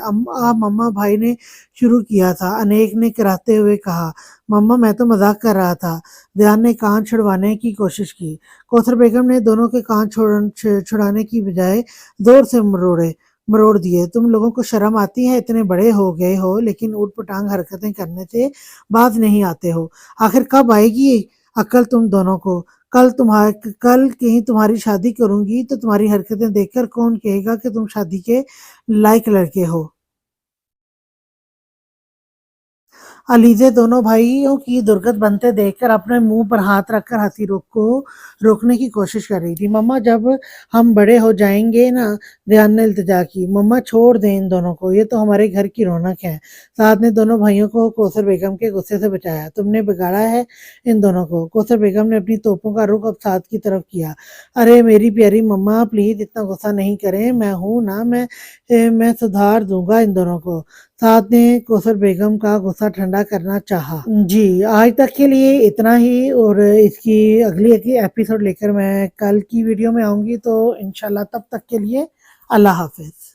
مما بھائی نے شروع کیا تھا، انیک نے کراتے ہوئے کہا۔ مما میں تو مذاق کر رہا تھا، زیان نے کان چھڑوانے کی کوشش کی۔ کوثر بیگم نے دونوں کے کان چھڑانے کی بجائے زور سے مروڑ دیے۔ تم لوگوں کو شرم آتی ہے؟ اتنے بڑے ہو گئے ہو لیکن اوٹ پٹانگ حرکتیں کرنے سے باز نہیں آتے ہو۔ آخر کب آئے گی عقل تم دونوں کو؟ کل کہیں تمہاری شادی کروں گی تو تمہاری حرکتیں دیکھ کر کون کہے گا کہ تم شادی کے لائق لڑکے ہو؟ علیزہ دونوں بھائیوں کی درگت بنتے دیکھ کر اپنے منہ پر ہاتھ رکھ کر ہنسی کو روکنے کی کوشش کر رہی تھی۔ مما جب ہم بڑے ہو جائیں گے نا، زیان نے التجا کی۔ مما چھوڑ دیں ان دونوں کو، یہ تو ہمارے گھر کی رونق ہے۔ سعد نے دونوں بھائیوں کو کوثر بیگم کے غصے سے بچایا۔ تم نے بگاڑا ہے ان دونوں کو۔ کوثر بیگم نے اپنی توپوں کا رخ اب سعد کی طرف کیا۔ ارے میری پیاری مما، پلیز اتنا غصہ نہیں کریں، میں ہوں نا، میں سدھار دوں گا ان دونوں کو۔ سعد نے کوثر بیگم کا غصہ ٹھنڈا کرنا چاہا۔ جی، آج تک کے لیے اتنا ہی، اور اس کی اگلی ایپیسوڈ لے کر میں کل کی ویڈیو میں آؤں گی، تو انشاءاللہ تب تک کے لیے اللہ حافظ.